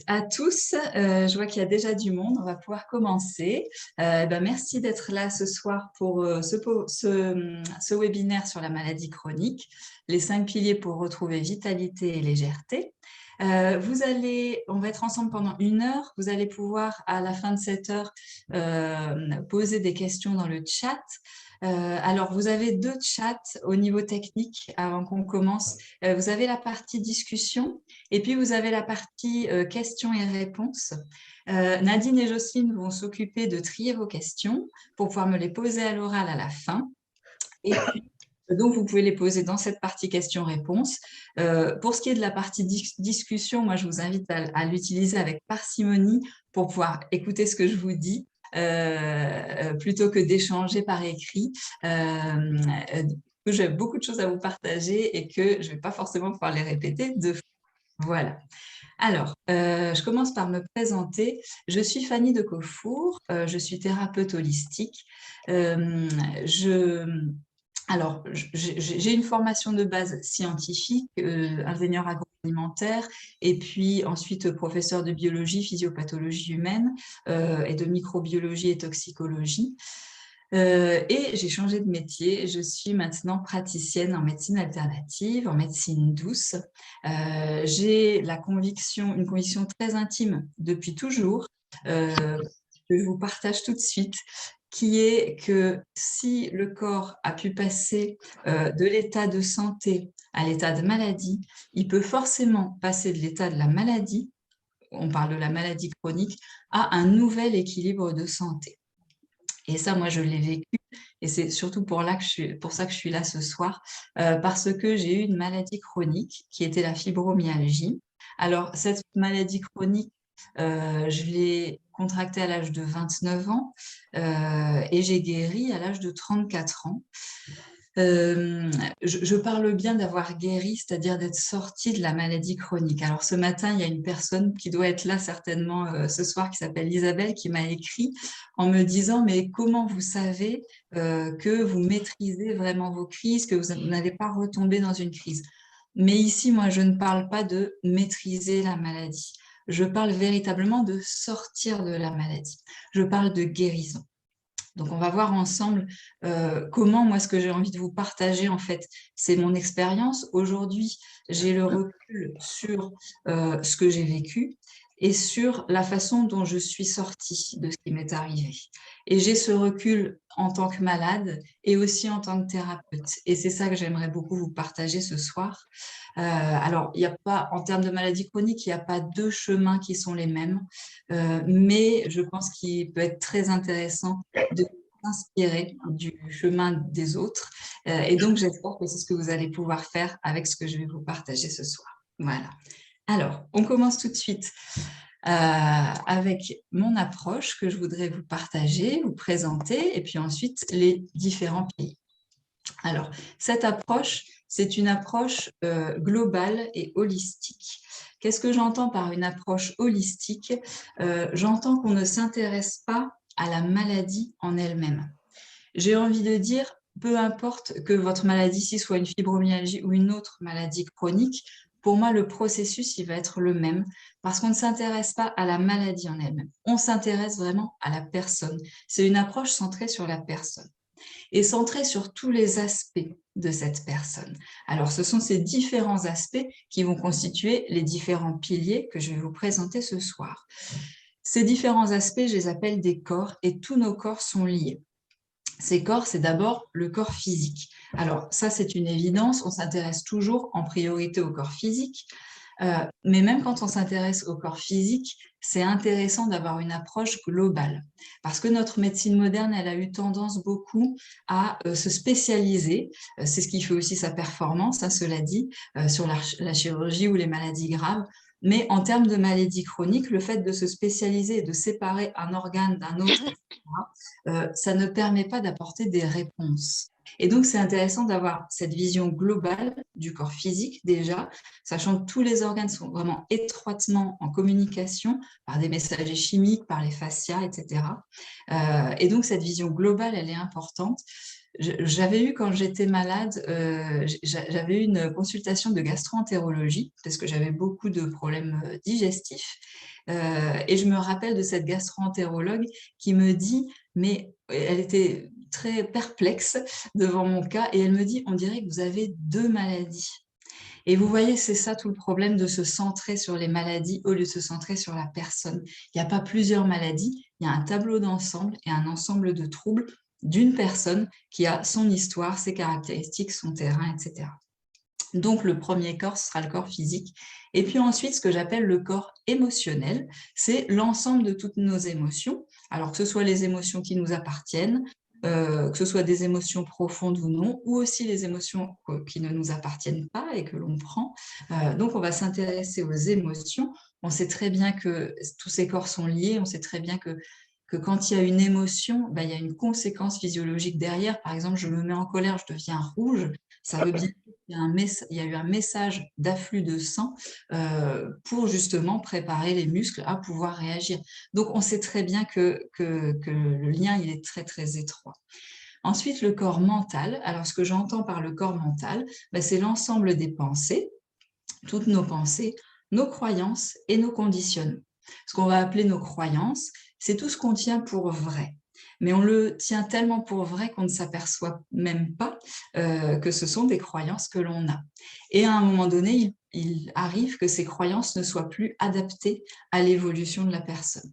à tous. Je vois qu'il y a déjà du monde. On va pouvoir commencer. Merci d'être là ce soir pour ce webinaire sur la maladie chronique, les 5 piliers pour retrouver vitalité et légèreté. On va être ensemble pendant 1 heure. Vous allez pouvoir, à la fin de cette heure, poser des questions dans le chat. Alors, vous avez 2 chats au niveau technique avant qu'on commence. Vous avez la partie discussion et puis vous avez la partie questions et réponses. Nadine et Jocelyne vont s'occuper de trier vos questions pour pouvoir me les poser à l'oral à la fin. Et puis, donc, vous pouvez les poser dans cette partie questions-réponses. Pour ce qui est de la partie discussion, moi, je vous invite à l'utiliser avec parcimonie pour pouvoir écouter ce que je vous dis. Plutôt que d'échanger par écrit. J'ai beaucoup de choses à vous partager et que je ne vais pas forcément pouvoir les répéter 2 fois. Voilà. Alors, je commence par me présenter. Je suis Fanny de Cofour, je suis thérapeute holistique. J'ai une formation de base scientifique, ingénieur agroalimentaire, et puis ensuite professeur de biologie, physiopathologie humaine et de microbiologie et toxicologie. Et j'ai changé de métier. Je suis maintenant praticienne en médecine alternative, en médecine douce. J'ai une conviction très intime depuis toujours, que je vous partage tout de suite, qui est que si le corps a pu passer de l'état de santé à l'état de maladie, il peut forcément passer de l'état de la maladie, on parle de la maladie chronique, à un nouvel équilibre de santé. Et ça, moi, je l'ai vécu. Et c'est surtout pour ça que je suis là ce soir, parce que j'ai eu une maladie chronique qui était la fibromyalgie. Alors, cette maladie chronique, je l'ai contractée à l'âge de 29 ans et j'ai guéri à l'âge de 34 ans. Je parle bien d'avoir guéri, c'est-à-dire d'être sortie de la maladie chronique. Alors ce matin, il y a une personne qui doit être là certainement ce soir, qui s'appelle Isabelle, qui m'a écrit en me disant « Mais comment vous savez que vous maîtrisez vraiment vos crises, que vous n'allez pas retomber dans une crise ?» Mais ici, moi, je ne parle pas de maîtriser la maladie. Je parle véritablement de sortir de la maladie. Je parle de guérison. Donc, on va voir ensemble comment, moi, ce que j'ai envie de vous partager, en fait, c'est mon expérience. Aujourd'hui, j'ai le recul sur ce que j'ai vécu et sur la façon dont je suis sortie de ce qui m'est arrivé. Et j'ai ce recul en tant que malade et aussi en tant que thérapeute. Et c'est ça que j'aimerais beaucoup vous partager ce soir. Alors, il n'y a pas, en termes de maladie chronique, il n'y a pas 2 chemins qui sont les mêmes, mais je pense qu'il peut être très intéressant de s'inspirer du chemin des autres. Et donc, j'espère que c'est ce que vous allez pouvoir faire avec ce que je vais vous partager ce soir. Voilà. Alors, on commence tout de suite avec mon approche que je voudrais vous partager, vous présenter, et puis ensuite les différents pays. Alors, cette approche, c'est une approche globale et holistique. Qu'est-ce que j'entends par une approche holistique? J'entends qu'on ne s'intéresse pas à la maladie en elle-même. J'ai envie de dire, peu importe que votre maladie, si soit une fibromyalgie ou une autre maladie chronique, pour moi, le processus, il va être le même parce qu'on ne s'intéresse pas à la maladie en elle-même. On s'intéresse vraiment à la personne. C'est une approche centrée sur la personne et centrée sur tous les aspects de cette personne. Alors, ce sont ces différents aspects qui vont constituer les différents piliers que je vais vous présenter ce soir. Ces différents aspects, je les appelle des corps et tous nos corps sont liés. Ces corps, c'est d'abord le corps physique. Alors ça, c'est une évidence, on s'intéresse toujours en priorité au corps physique, mais même quand on s'intéresse au corps physique, c'est intéressant d'avoir une approche globale, parce que notre médecine moderne, elle a eu tendance beaucoup à se spécialiser, c'est ce qui fait aussi sa performance, cela dit, sur la chirurgie ou les maladies graves. Mais en termes de maladies chroniques, le fait de se spécialiser et de séparer un organe d'un autre, ça ne permet pas d'apporter des réponses. Et donc, c'est intéressant d'avoir cette vision globale du corps physique déjà, sachant que tous les organes sont vraiment étroitement en communication par des messagers chimiques, par les fascias, etc. Et donc, cette vision globale, elle est importante. J'avais eu, quand j'étais malade, j'avais eu une consultation de gastro-entérologie parce que j'avais beaucoup de problèmes digestifs. Et je me rappelle de cette gastro-entérologue qui me dit, mais elle était très perplexe devant mon cas, et elle me dit, on dirait que vous avez 2 maladies. Et vous voyez, c'est ça tout le problème de se centrer sur les maladies au lieu de se centrer sur la personne. Il n'y a pas plusieurs maladies, il y a un tableau d'ensemble et un ensemble de troubles d'une personne qui a son histoire, ses caractéristiques, son terrain, etc. Donc, le premier corps, ce sera le corps physique. Et puis ensuite, ce que j'appelle le corps émotionnel, c'est l'ensemble de toutes nos émotions. Alors, que ce soit les émotions qui nous appartiennent, que ce soit des émotions profondes ou non, ou aussi les émotions qui ne nous appartiennent pas et que l'on prend. Donc, on va s'intéresser aux émotions. On sait très bien que tous ces corps sont liés. On sait très bien que quand il y a une émotion, ben, il y a une conséquence physiologique derrière. Par exemple, je me mets en colère, je deviens rouge. Ça veut bien dire qu'il y a eu un message d'afflux de sang pour justement préparer les muscles à pouvoir réagir. Donc, on sait très bien que le lien, il est très, très étroit. Ensuite, le corps mental. Alors, ce que j'entends par le corps mental, ben, c'est l'ensemble des pensées, toutes nos pensées, nos croyances et nos conditionnements. Ce qu'on va appeler nos croyances, c'est tout ce qu'on tient pour vrai. Mais on le tient tellement pour vrai qu'on ne s'aperçoit même pas que ce sont des croyances que l'on a. Et à un moment donné, il arrive que ces croyances ne soient plus adaptées à l'évolution de la personne.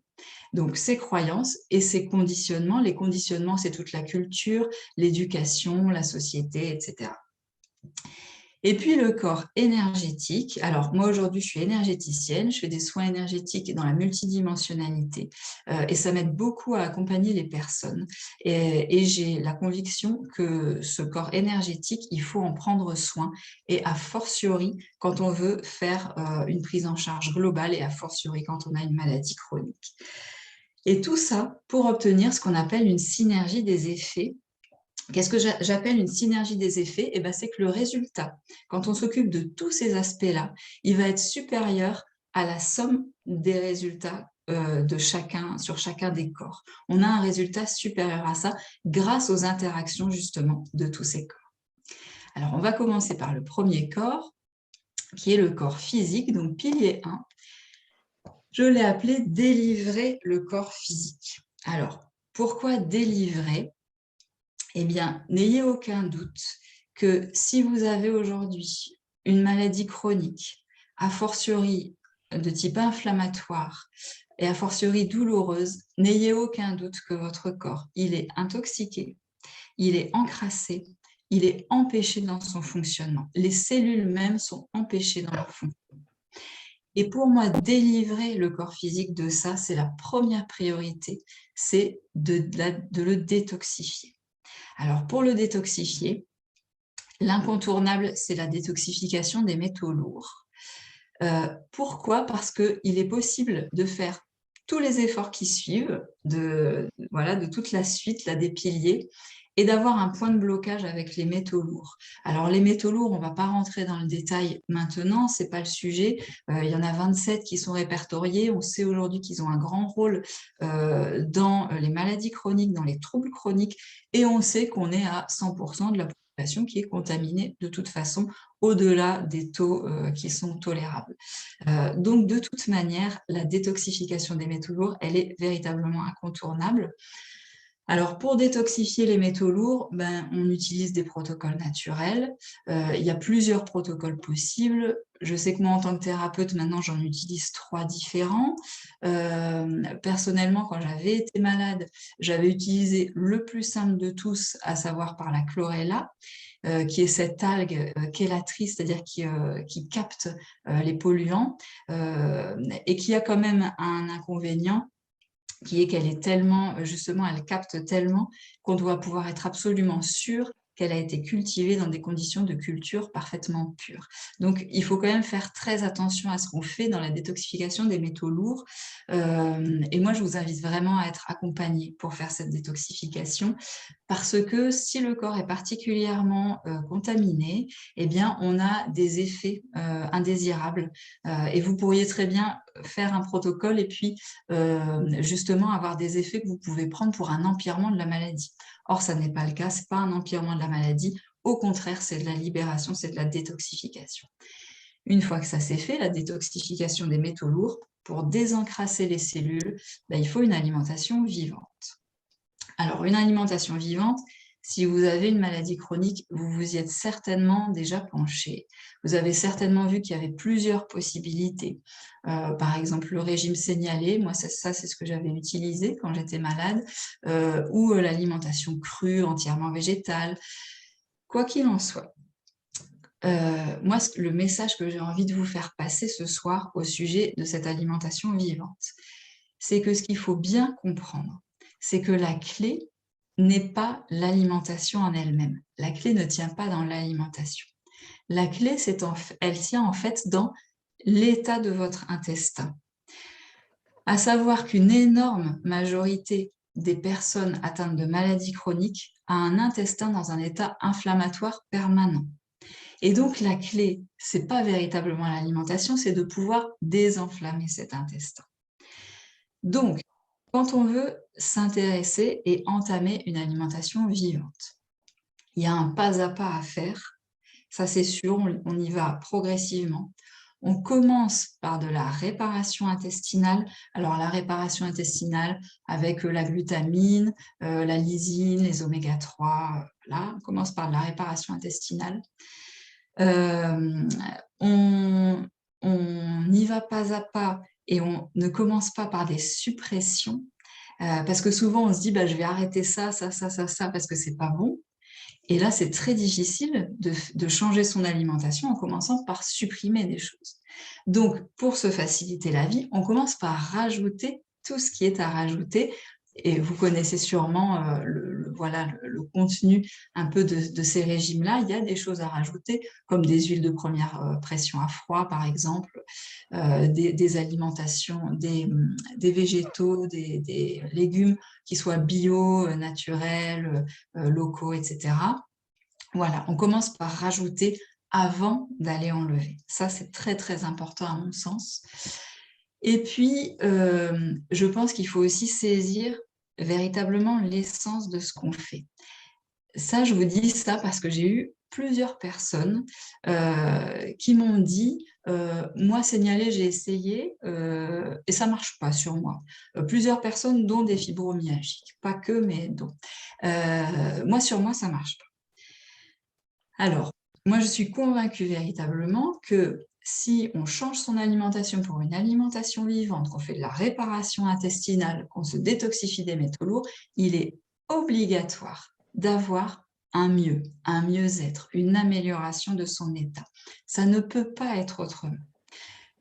Donc, ces croyances et ces conditionnements, les conditionnements, c'est toute la culture, l'éducation, la société, etc. Et puis le corps énergétique. Alors moi aujourd'hui je suis énergéticienne, je fais des soins énergétiques dans la multidimensionnalité et ça m'aide beaucoup à accompagner les personnes. Et j'ai la conviction que ce corps énergétique, il faut en prendre soin, et a fortiori quand on veut faire une prise en charge globale, et a fortiori quand on a une maladie chronique. Et tout ça pour obtenir ce qu'on appelle une synergie des effets. Qu'est-ce que j'appelle une synergie des effets? Eh ben, c'est que le résultat, quand on s'occupe de tous ces aspects-là, il va être supérieur à la somme des résultats sur chacun des corps. On a un résultat supérieur à ça grâce aux interactions justement de tous ces corps. Alors, on va commencer par le premier corps, qui est le corps physique, donc pilier 1. Je l'ai appelé « Délivrer le corps physique ». Alors, pourquoi délivrer? Eh bien, n'ayez aucun doute que si vous avez aujourd'hui une maladie chronique, a fortiori de type inflammatoire et a fortiori douloureuse, n'ayez aucun doute que votre corps, il est intoxiqué, il est encrassé, il est empêché dans son fonctionnement. Les cellules mêmes sont empêchées dans leur fonctionnement. Et pour moi, délivrer le corps physique de ça, c'est la première priorité, c'est de le détoxifier. Alors, pour le détoxifier, l'incontournable, c'est la détoxification des métaux lourds. Pourquoi? Parce qu'il est possible de faire tous les efforts qui suivent, de toute la suite là, des piliers, et d'avoir un point de blocage avec les métaux lourds. Alors, les métaux lourds, on ne va pas rentrer dans le détail maintenant, ce n'est pas le sujet. Il y en a 27 qui sont répertoriés. On sait aujourd'hui qu'ils ont un grand rôle dans les maladies chroniques, dans les troubles chroniques, et on sait qu'on est à 100% de la population qui est contaminée de toute façon, au-delà des taux qui sont tolérables. Donc, de toute manière, la détoxification des métaux lourds, elle est véritablement incontournable. Alors, pour détoxifier les métaux lourds, on utilise des protocoles naturels. Il y a plusieurs protocoles possibles. Je sais que moi, en tant que thérapeute, maintenant, j'en utilise 3 différents. Personnellement, quand j'avais été malade, j'avais utilisé le plus simple de tous, à savoir par la chlorella, qui est cette algue chélatrice, c'est-à-dire qui capte les polluants et qui a quand même un inconvénient, qui est qu'elle est tellement, justement, elle capte tellement qu'on doit pouvoir être absolument sûr qu'elle a été cultivée dans des conditions de culture parfaitement pures. Donc, il faut quand même faire très attention à ce qu'on fait dans la détoxification des métaux lourds. Et moi, je vous invite vraiment à être accompagné pour faire cette détoxification, parce que si le corps est particulièrement contaminé, eh bien, on a des effets indésirables. Et vous pourriez très bien faire un protocole et puis justement avoir des effets que vous pouvez prendre pour un empirement de la maladie. Or, ça n'est pas le cas, ce n'est pas un empirement de la maladie, au contraire, c'est de la libération, c'est de la détoxification. Une fois que ça s'est fait, la détoxification des métaux lourds, pour désencrasser les cellules, il faut une alimentation vivante. Alors, une alimentation vivante, si vous avez une maladie chronique, vous vous y êtes certainement déjà penché. Vous avez certainement vu qu'il y avait plusieurs possibilités. Par exemple, le régime signalé, moi ça c'est ce que j'avais utilisé quand j'étais malade, ou l'alimentation crue, entièrement végétale. Quoi qu'il en soit, moi, le message que j'ai envie de vous faire passer ce soir au sujet de cette alimentation vivante, c'est que ce qu'il faut bien comprendre, c'est que la clé n'est pas l'alimentation en elle-même. La clé ne tient pas dans l'alimentation. La clé, elle tient en fait dans l'état de votre intestin. À savoir qu'une énorme majorité des personnes atteintes de maladies chroniques a un intestin dans un état inflammatoire permanent. Et donc, la clé, ce n'est pas véritablement l'alimentation, c'est de pouvoir désenflammer cet intestin. Donc, quand on veut s'intéresser et entamer une alimentation vivante, il y a un pas à pas à faire, ça c'est sûr, on y va progressivement. On commence par de la réparation intestinale. Alors, la réparation intestinale avec la glutamine, la lysine, les oméga 3, là, on commence par de la réparation intestinale. On y va pas à pas et on ne commence pas par des suppressions parce que souvent on se dit je vais arrêter ça parce que c'est pas bon. Et là, c'est très difficile de changer son alimentation en commençant par supprimer des choses. Donc, pour se faciliter la vie, on commence par rajouter tout ce qui est à rajouter. Et vous connaissez sûrement le contenu un peu de ces régimes-là. Il y a des choses à rajouter, comme des huiles de première pression à froid, par exemple, des alimentations, des végétaux, des légumes qui soient bio, naturels, locaux, etc. Voilà, on commence par rajouter avant d'aller enlever. Ça, c'est très, très important à mon sens. Et puis, je pense qu'il faut aussi saisir véritablement l'essence de ce qu'on fait. Ça, je vous dis ça parce que j'ai eu plusieurs personnes qui m'ont dit moi, signalé, j'ai essayé et ça ne marche pas sur moi. Plusieurs personnes, dont des fibromyalgiques, pas que, mais dont. Moi, sur moi, ça ne marche pas. Alors, moi, je suis convaincue véritablement que si on change son alimentation pour une alimentation vivante, qu'on fait de la réparation intestinale, qu'on se détoxifie des métaux lourds, il est obligatoire d'avoir un mieux-être, une amélioration de son état. Ça ne peut pas être autrement.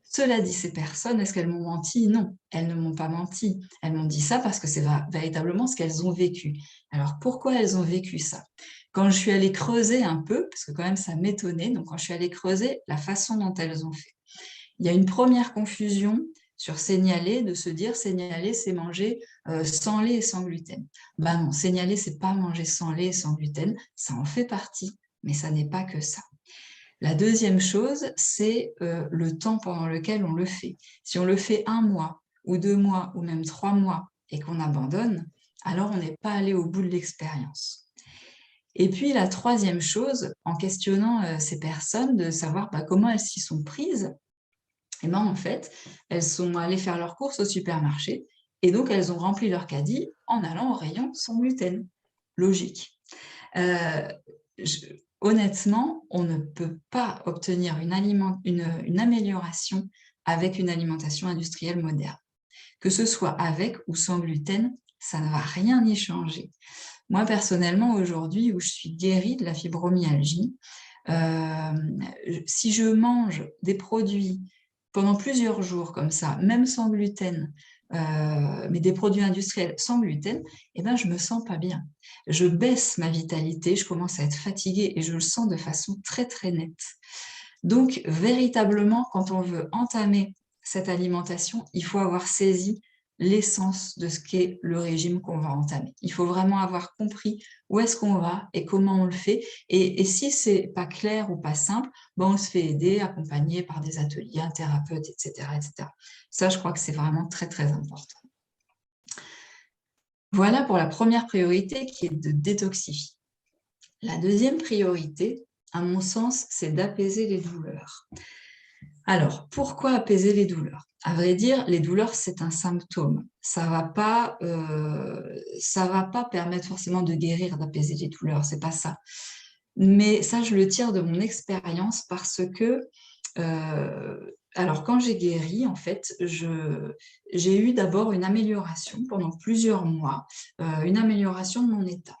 Cela dit, ces personnes, est-ce qu'elles m'ont menti? Non, elles ne m'ont pas menti. Elles m'ont dit ça parce que c'est véritablement ce qu'elles ont vécu. Alors, pourquoi elles ont vécu ça? Quand je suis allée creuser un peu, parce que quand même ça m'étonnait, donc quand je suis allée creuser la façon dont elles ont fait, il y a une première confusion sur signaler, de se dire signaler, c'est manger sans lait et sans gluten. Non, signaler, c'est pas manger sans lait et sans gluten, ça en fait partie, mais ça n'est pas que ça. La deuxième chose, c'est le temps pendant lequel on le fait. Si on le fait 1 mois ou 2 mois ou même 3 mois et qu'on abandonne, alors on n'est pas allé au bout de l'expérience. Et puis la troisième chose, en questionnant ces personnes, de savoir comment elles s'y sont prises, et en fait, elles sont allées faire leurs courses au supermarché et donc elles ont rempli leur caddie en allant au rayon sans gluten. Logique. Honnêtement, on ne peut pas obtenir une amélioration avec une alimentation industrielle moderne. Que ce soit avec ou sans gluten, ça ne va rien y changer. Moi, personnellement, aujourd'hui, où je suis guérie de la fibromyalgie, si je mange des produits pendant plusieurs jours comme ça, même sans gluten, mais des produits industriels sans gluten, je ne me sens pas bien. Je baisse ma vitalité, je commence à être fatiguée et je le sens de façon très, très nette. Donc, véritablement, quand on veut entamer cette alimentation, il faut avoir saisi l'essence de ce qu'est le régime qu'on va entamer. Il faut vraiment avoir compris où est-ce qu'on va et comment on le fait. Et si ce n'est pas clair ou pas simple, ben on se fait aider, accompagner par des ateliers, un thérapeute, etc., etc. Ça, je crois que c'est vraiment très, très important. Voilà pour la première priorité qui est de détoxifier. La deuxième priorité, à mon sens, c'est d'apaiser les douleurs. Alors, pourquoi apaiser les douleurs? À vrai dire, les douleurs, c'est un symptôme. Ça va pas permettre forcément de guérir, d'apaiser les douleurs, c'est pas ça. Mais ça, je le tire de mon expérience parce que, alors quand j'ai guéri, en fait, j'ai eu d'abord une amélioration pendant plusieurs mois, une amélioration de mon état.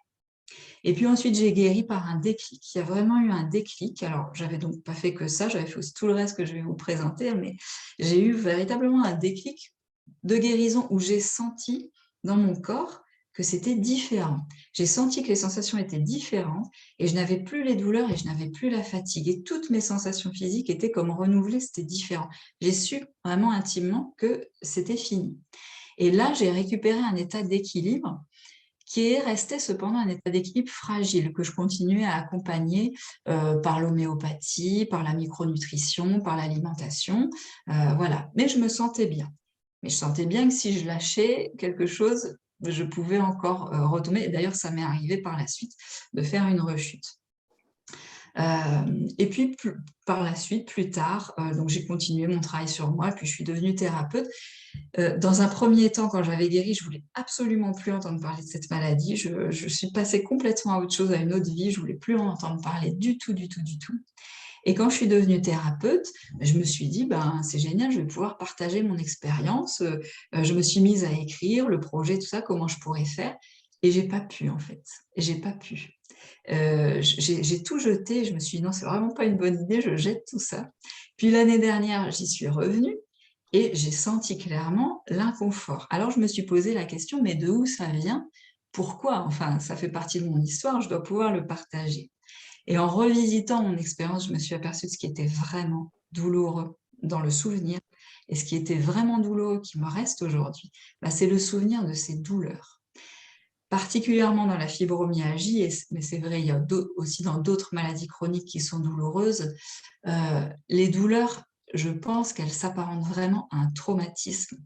Et puis ensuite, j'ai guéri par un déclic. Il y a vraiment eu un déclic. Alors, j'avais donc pas fait que ça, j'avais fait aussi tout le reste que je vais vous présenter, mais j'ai eu véritablement un déclic de guérison où j'ai senti dans mon corps que c'était différent. J'ai senti que les sensations étaient différentes et je n'avais plus les douleurs et je n'avais plus la fatigue. Et toutes mes sensations physiques étaient comme renouvelées, c'était différent. J'ai su vraiment intimement que c'était fini. Et là, j'ai récupéré un état d'équilibre qui est resté cependant un état d'équilibre fragile, que je continuais à accompagner par l'homéopathie, par la micronutrition, par l'alimentation, voilà. Mais je me sentais bien. Mais je sentais bien que si je lâchais quelque chose, je pouvais encore retomber. D'ailleurs, ça m'est arrivé par la suite de faire une rechute. Et puis, par la suite, plus tard, donc j'ai continué mon travail sur moi, puis je suis devenue thérapeute. Dans un premier temps, quand j'avais guéri, je voulais absolument plus entendre parler de cette maladie. Je suis passée complètement à autre chose, à une autre vie. Je voulais plus en entendre parler du tout, du tout, du tout. Et quand je suis devenue thérapeute, je me suis dit, ben, c'est génial, je vais pouvoir partager mon expérience. Je me suis mise à écrire le projet, tout ça, comment je pourrais faire. Et j'ai pas pu, en fait. J'ai pas pu. J'ai tout jeté. Je me suis dit, non, c'est vraiment pas une bonne idée, je jette tout ça. Puis l'année dernière, j'y suis revenue. Et j'ai senti clairement l'inconfort. Alors, je me suis posé la question, mais de où ça vient? Pourquoi? Enfin, ça fait partie de mon histoire, je dois pouvoir le partager. Et en revisitant mon expérience, je me suis aperçue de ce qui était vraiment douloureux dans le souvenir. Et ce qui était vraiment douloureux, qui me reste aujourd'hui, bah, c'est le souvenir de ces douleurs. Particulièrement dans la fibromyalgie, mais c'est vrai, il y a aussi dans d'autres maladies chroniques qui sont douloureuses, les douleurs, je pense qu'elles s'apparentent vraiment à un traumatisme,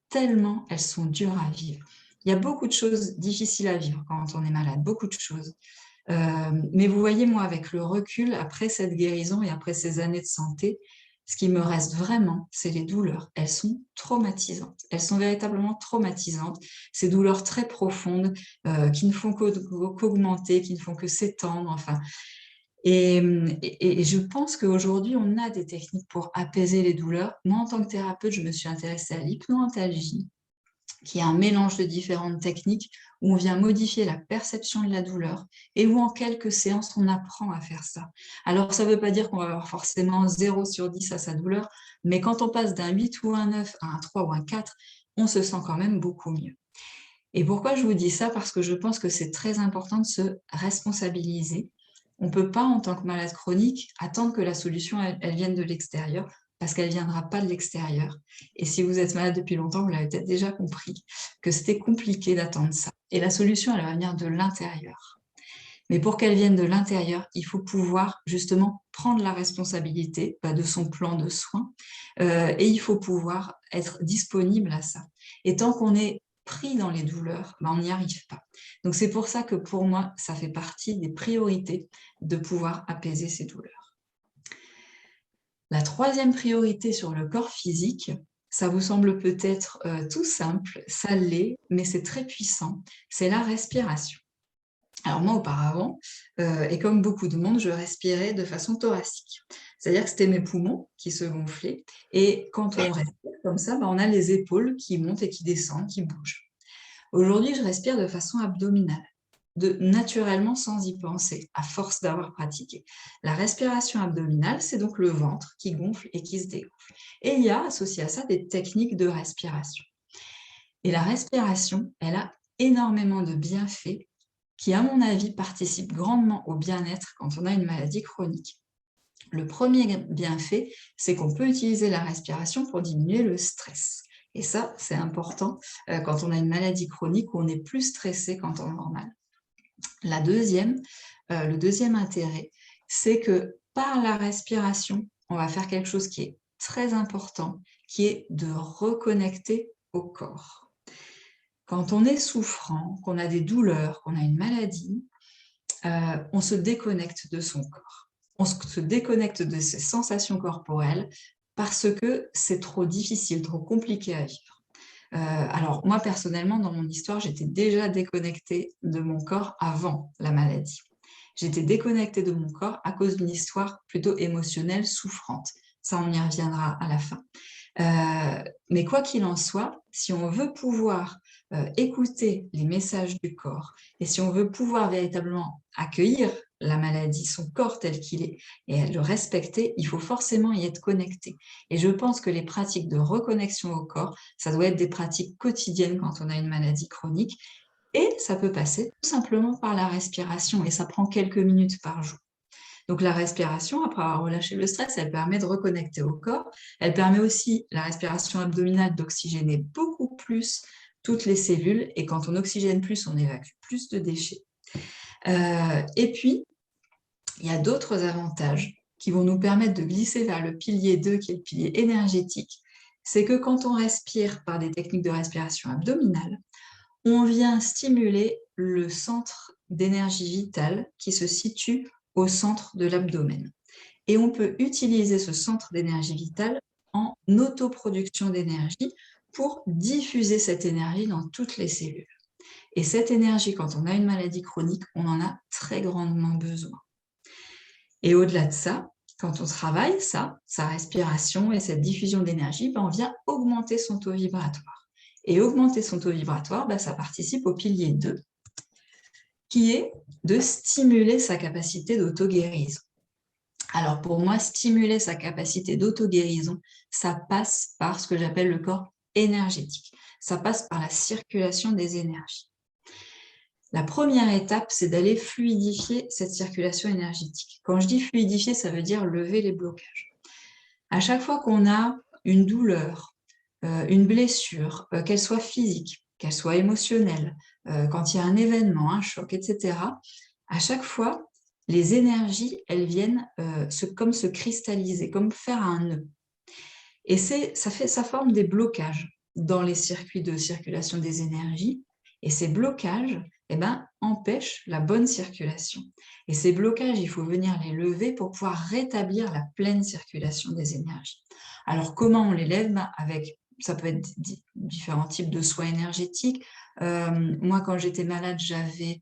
tellement elles sont dures à vivre. Il y a beaucoup de choses difficiles à vivre quand on est malade, beaucoup de choses. Mais vous voyez, moi, avec le recul, après cette guérison et après ces années de santé, ce qui me reste vraiment, c'est les douleurs. Elles sont traumatisantes. Elles sont véritablement traumatisantes. Ces douleurs très profondes qui ne font qu'augmenter, qui ne font que s'étendre. Enfin, et je pense qu'aujourd'hui, on a des techniques pour apaiser les douleurs. Moi, en tant que thérapeute, je me suis intéressée à l'hypnoantalgie, qui est un mélange de différentes techniques où on vient modifier la perception de la douleur et où en quelques séances, on apprend à faire ça. Alors, ça ne veut pas dire qu'on va avoir forcément 0 sur 10 à sa douleur, mais quand on passe d'un 8 ou un 9 à un 3 ou un 4, on se sent quand même beaucoup mieux. Et pourquoi je vous dis ça? Parce que je pense que c'est très important de se responsabiliser. On ne peut pas, en tant que malade chronique, attendre que la solution, elle vienne de l'extérieur, parce qu'elle ne viendra pas de l'extérieur. Et si vous êtes malade depuis longtemps, vous l'avez peut-être déjà compris, que c'était compliqué d'attendre ça. Et la solution, elle va venir de l'intérieur. Mais pour qu'elle vienne de l'intérieur, il faut pouvoir justement prendre la responsabilité de son plan de soins et il faut pouvoir être disponible à ça. Et tant qu'on est pris dans les douleurs, on n'y arrive pas. Donc c'est pour ça que pour moi, ça fait partie des priorités de pouvoir apaiser ces douleurs. La troisième priorité sur le corps physique, ça vous semble peut-être tout simple, ça l'est, mais c'est très puissant, c'est la respiration. Alors moi, auparavant, et comme beaucoup de monde, je respirais de façon thoracique. C'est-à-dire que c'était mes poumons qui se gonflaient. Et quand on respire comme ça, on a les épaules qui montent et qui descendent, qui bougent. Aujourd'hui, je respire de façon abdominale, naturellement sans y penser, à force d'avoir pratiqué. La respiration abdominale, c'est donc le ventre qui gonfle et qui se dégonfle. Et il y a associé à ça des techniques de respiration. Et la respiration, elle a énormément de bienfaits qui, à mon avis, participe grandement au bien-être quand on a une maladie chronique. Le premier bienfait, c'est qu'on peut utiliser la respiration pour diminuer le stress. Et ça, c'est important quand on a une maladie chronique où on est plus stressé qu'en temps normal. Le deuxième intérêt, c'est que par la respiration, on va faire quelque chose qui est très important, qui est de reconnecter au corps. Quand on est souffrant, qu'on a des douleurs, qu'on a une maladie, on se déconnecte de son corps. On se déconnecte de ses sensations corporelles parce que c'est trop difficile, trop compliqué à vivre. Alors moi, personnellement, dans mon histoire, j'étais déjà déconnectée de mon corps avant la maladie. J'étais déconnectée de mon corps à cause d'une histoire plutôt émotionnelle, souffrante. Ça, on y reviendra à la fin. Mais quoi qu'il en soit, si on veut pouvoir écouter les messages du corps et si on veut pouvoir véritablement accueillir la maladie, son corps tel qu'il est, et le respecter, il faut forcément y être connecté. Et je pense que les pratiques de reconnexion au corps, ça doit être des pratiques quotidiennes quand on a une maladie chronique, et ça peut passer tout simplement par la respiration, et ça prend quelques minutes par jour. Donc la respiration, après avoir relâché le stress, elle permet de reconnecter au corps. Elle permet aussi, la respiration abdominale, d'oxygéner beaucoup plus toutes les cellules. Et quand on oxygène plus, on évacue plus de déchets. Et puis, il y a d'autres avantages qui vont nous permettre de glisser vers le pilier 2, qui est le pilier énergétique. C'est que quand on respire par des techniques de respiration abdominale, on vient stimuler le centre d'énergie vitale qui se situe au centre de l'abdomen. Et on peut utiliser ce centre d'énergie vitale en autoproduction d'énergie pour diffuser cette énergie dans toutes les cellules. Et cette énergie, quand on a une maladie chronique, on en a très grandement besoin. Et au-delà de ça, quand on travaille sa respiration et cette diffusion d'énergie, on vient augmenter son taux vibratoire. Et augmenter son taux vibratoire, ça participe au pilier 2, qui est de stimuler sa capacité d'auto-guérison. Alors pour moi, stimuler sa capacité d'auto-guérison, ça passe par ce que j'appelle le corps énergétique. Ça passe par la circulation des énergies. La première étape, c'est d'aller fluidifier cette circulation énergétique. Quand je dis fluidifier, ça veut dire lever les blocages. À chaque fois qu'on a une douleur, une blessure, qu'elle soit physique, qu'elle soit émotionnelle, quand il y a un événement, un choc, etc., à chaque fois, les énergies, elles viennent comme se cristalliser, comme faire un nœud. Et ça forme des blocages dans les circuits de circulation des énergies. Et ces blocages empêchent la bonne circulation. Et ces blocages, il faut venir les lever pour pouvoir rétablir la pleine circulation des énergies. Alors, comment on les lève? Ça peut être différents types de soins énergétiques. Moi, quand j'étais malade, j'avais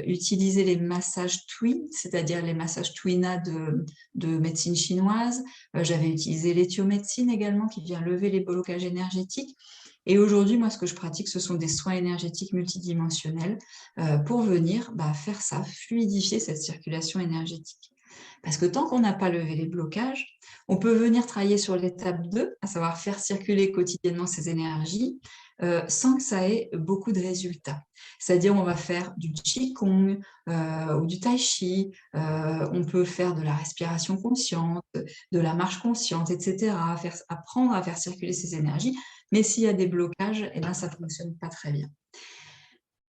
utilisé les massages Twi, c'est-à-dire les massages Twina de médecine chinoise. J'avais utilisé l'éthiomédecine également, qui vient lever les blocages énergétiques. Et aujourd'hui, moi, ce que je pratique, ce sont des soins énergétiques multidimensionnels pour venir faire ça, fluidifier cette circulation énergétique. Parce que tant qu'on n'a pas levé les blocages, on peut venir travailler sur l'étape 2, à savoir faire circuler quotidiennement ces énergies, sans que ça ait beaucoup de résultats. C'est-à-dire, on va faire du Qigong ou du Tai Chi, on peut faire de la respiration consciente, de la marche consciente, etc., apprendre à faire circuler ces énergies, mais s'il y a des blocages, ça ne fonctionne pas très bien.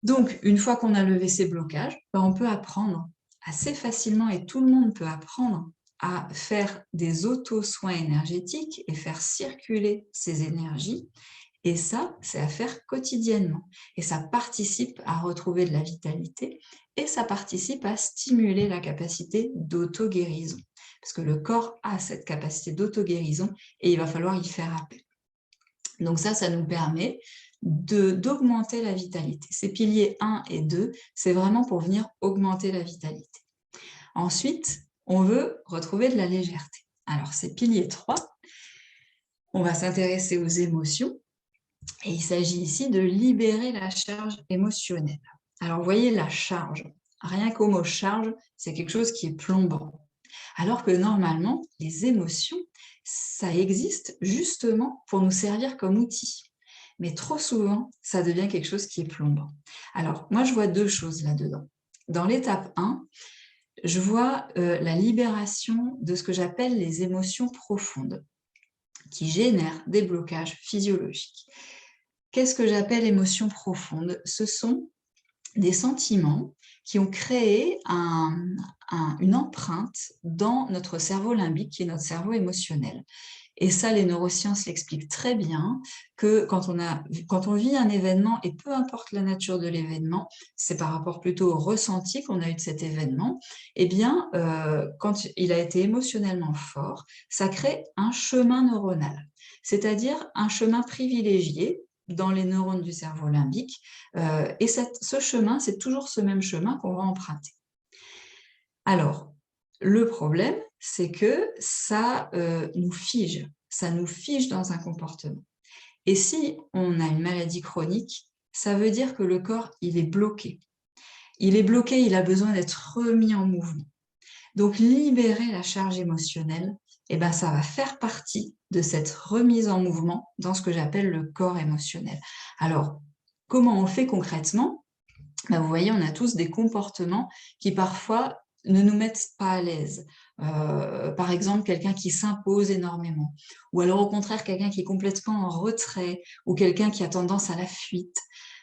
Donc, une fois qu'on a levé ces blocages, on peut apprendre assez facilement, et tout le monde peut apprendre à faire des auto-soins énergétiques et faire circuler ces énergies. Et ça, c'est à faire quotidiennement. Et ça participe à retrouver de la vitalité et ça participe à stimuler la capacité d'auto-guérison. Parce que le corps a cette capacité d'auto-guérison et il va falloir y faire appel. Donc ça nous permet d'augmenter la vitalité. Ces piliers 1 et 2, c'est vraiment pour venir augmenter la vitalité. Ensuite, on veut retrouver de la légèreté. Alors, ces piliers 3, on va s'intéresser aux émotions. Et il s'agit ici de libérer la charge émotionnelle. Alors, vous voyez la charge. Rien qu'au mot charge, c'est quelque chose qui est plombant. Alors que normalement, les émotions, ça existe justement pour nous servir comme outil. Mais trop souvent, ça devient quelque chose qui est plombant. Alors, moi, je vois deux choses là-dedans. Dans l'étape 1, je vois la libération de ce que j'appelle les émotions profondes. qui génèrent des blocages physiologiques. Qu'est-ce que j'appelle émotions profondes? Ce sont des sentiments qui ont créé une empreinte dans notre cerveau limbique, qui est notre cerveau émotionnel. Et ça, les neurosciences l'expliquent très bien, que quand on vit un événement, et peu importe la nature de l'événement, c'est par rapport plutôt au ressenti qu'on a eu de cet événement, eh bien, quand il a été émotionnellement fort, ça crée un chemin neuronal, c'est-à-dire un chemin privilégié dans les neurones du cerveau limbique, et ce chemin, c'est toujours ce même chemin qu'on va emprunter. Alors, le problème, c'est que ça nous fige dans un comportement. Et si on a une maladie chronique, ça veut dire que le corps, il est bloqué. Il est bloqué, il a besoin d'être remis en mouvement. Donc, libérer la charge émotionnelle, eh ben, ça va faire partie de cette remise en mouvement dans ce que j'appelle le corps émotionnel. Alors, comment on fait concrètement? Ben, vous voyez, on a tous des comportements qui parfois ne nous mettent pas à l'aise. Par exemple, quelqu'un qui s'impose énormément, ou alors au contraire, quelqu'un qui est complètement en retrait, ou quelqu'un qui a tendance à la fuite.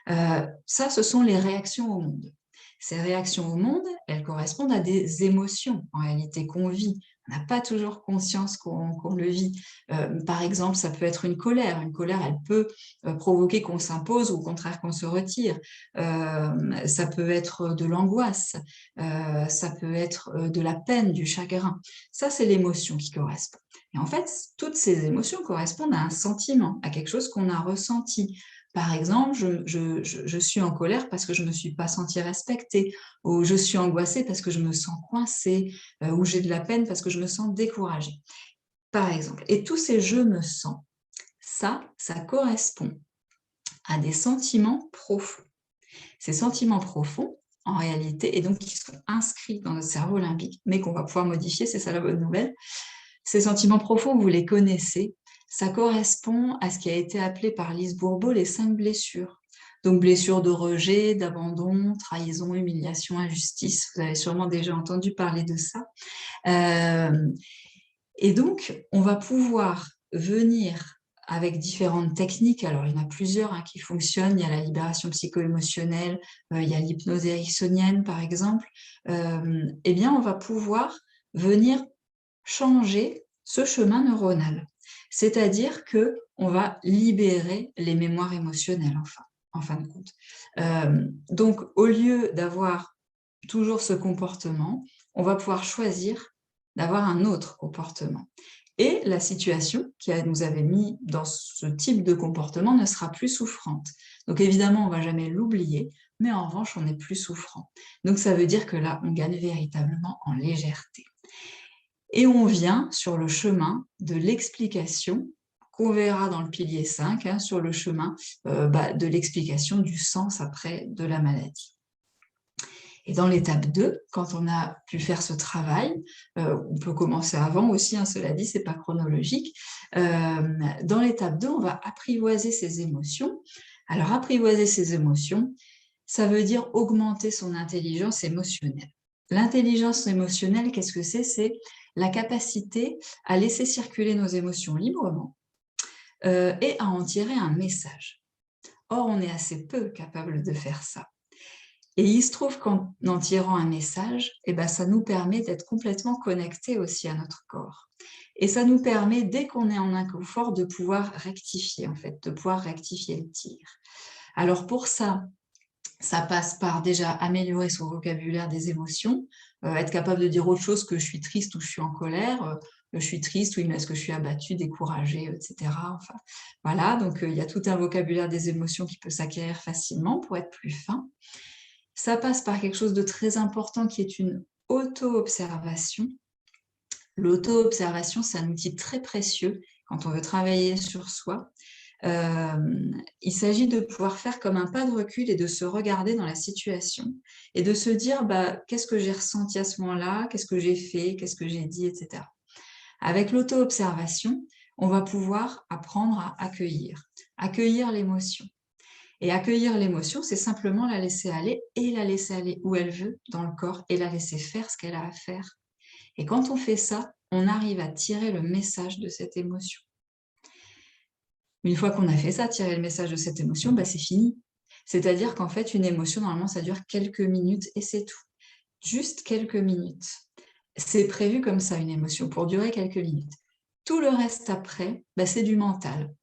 Ça, ce sont les réactions au monde. Ces réactions au monde, elles correspondent à des émotions, en réalité, qu'on vit. On n'a pas toujours conscience qu'on le vit. Par exemple, ça peut être une colère. Une colère, elle peut provoquer qu'on s'impose ou au contraire qu'on se retire. Ça peut être de l'angoisse, ça peut être de la peine, du chagrin. Ça, c'est l'émotion qui correspond. Et en fait, toutes ces émotions correspondent à un sentiment, à quelque chose qu'on a ressenti. Par exemple, je suis en colère parce que je ne me suis pas sentie respectée, ou je suis angoissée parce que je me sens coincée, ou j'ai de la peine parce que je me sens découragée, par exemple. Et tous ces « je me sens », ça correspond à des sentiments profonds. Ces sentiments profonds, en réalité, et donc qui sont inscrits dans notre cerveau limbique, mais qu'on va pouvoir modifier, c'est ça la bonne nouvelle. Ces sentiments profonds, vous les connaissez, ça correspond à ce qui a été appelé par Lise Bourbeau les 5 blessures. Donc, blessures de rejet, d'abandon, trahison, humiliation, injustice. Vous avez sûrement déjà entendu parler de ça. Et donc, on va pouvoir venir avec différentes techniques. Alors, il y en a plusieurs qui fonctionnent. Il y a la libération psycho-émotionnelle, il y a l'hypnose ericksonienne, par exemple. Eh bien, on va pouvoir venir changer ce chemin neuronal. C'est-à-dire qu'on va libérer les mémoires émotionnelles, en fin de compte. Donc, au lieu d'avoir toujours ce comportement, on va pouvoir choisir d'avoir un autre comportement. Et la situation qui nous avait mis dans ce type de comportement ne sera plus souffrante. Donc évidemment, on ne va jamais l'oublier, mais en revanche, on n'est plus souffrant. Donc ça veut dire que là, on gagne véritablement en légèreté. Et on vient sur le chemin de l'explication qu'on verra dans le pilier 5, sur le chemin de l'explication du sens après de la maladie. Et dans l'étape 2, quand on a pu faire ce travail, on peut commencer avant aussi, cela dit, ce n'est pas chronologique. Dans l'étape 2, on va apprivoiser ses émotions. Alors, apprivoiser ses émotions, ça veut dire augmenter son intelligence émotionnelle. L'intelligence émotionnelle, qu'est-ce que c'est? C'est la capacité à laisser circuler nos émotions librement et à en tirer un message. Or, on est assez peu capable de faire ça. Et il se trouve qu'en tirant un message, ça nous permet d'être complètement connectés aussi à notre corps. Et ça nous permet, dès qu'on est en inconfort, de pouvoir rectifier, de pouvoir rectifier le tir. Alors pour ça, ça passe par déjà améliorer son vocabulaire des émotions, être capable de dire autre chose que je suis triste ou je suis en colère, je suis triste, oui, mais est-ce que je suis abattue, découragée, etc. Enfin, voilà, donc il y a tout un vocabulaire des émotions qui peut s'acquérir facilement pour être plus fin. Ça passe par quelque chose de très important qui est une auto-observation. L'auto-observation, c'est un outil très précieux quand on veut travailler sur soi. Il s'agit de pouvoir faire comme un pas de recul et de se regarder dans la situation et de se dire qu'est-ce que j'ai ressenti à ce moment-là, qu'est-ce que j'ai fait, qu'est-ce que j'ai dit, etc. Avec l'auto-observation, on va pouvoir apprendre à accueillir l'émotion. Et accueillir l'émotion, c'est simplement la laisser aller et la laisser aller où elle veut dans le corps et la laisser faire ce qu'elle a à faire. Et quand on fait ça, on arrive à tirer le message de cette émotion. Une fois qu'on a fait ça, tirer le message de cette émotion, bah, c'est fini. C'est-à-dire qu'en fait, une émotion, normalement, ça dure quelques minutes et c'est tout. Juste quelques minutes. C'est prévu comme ça, une émotion, pour durer quelques minutes. Tout le reste après, bah, c'est du mental.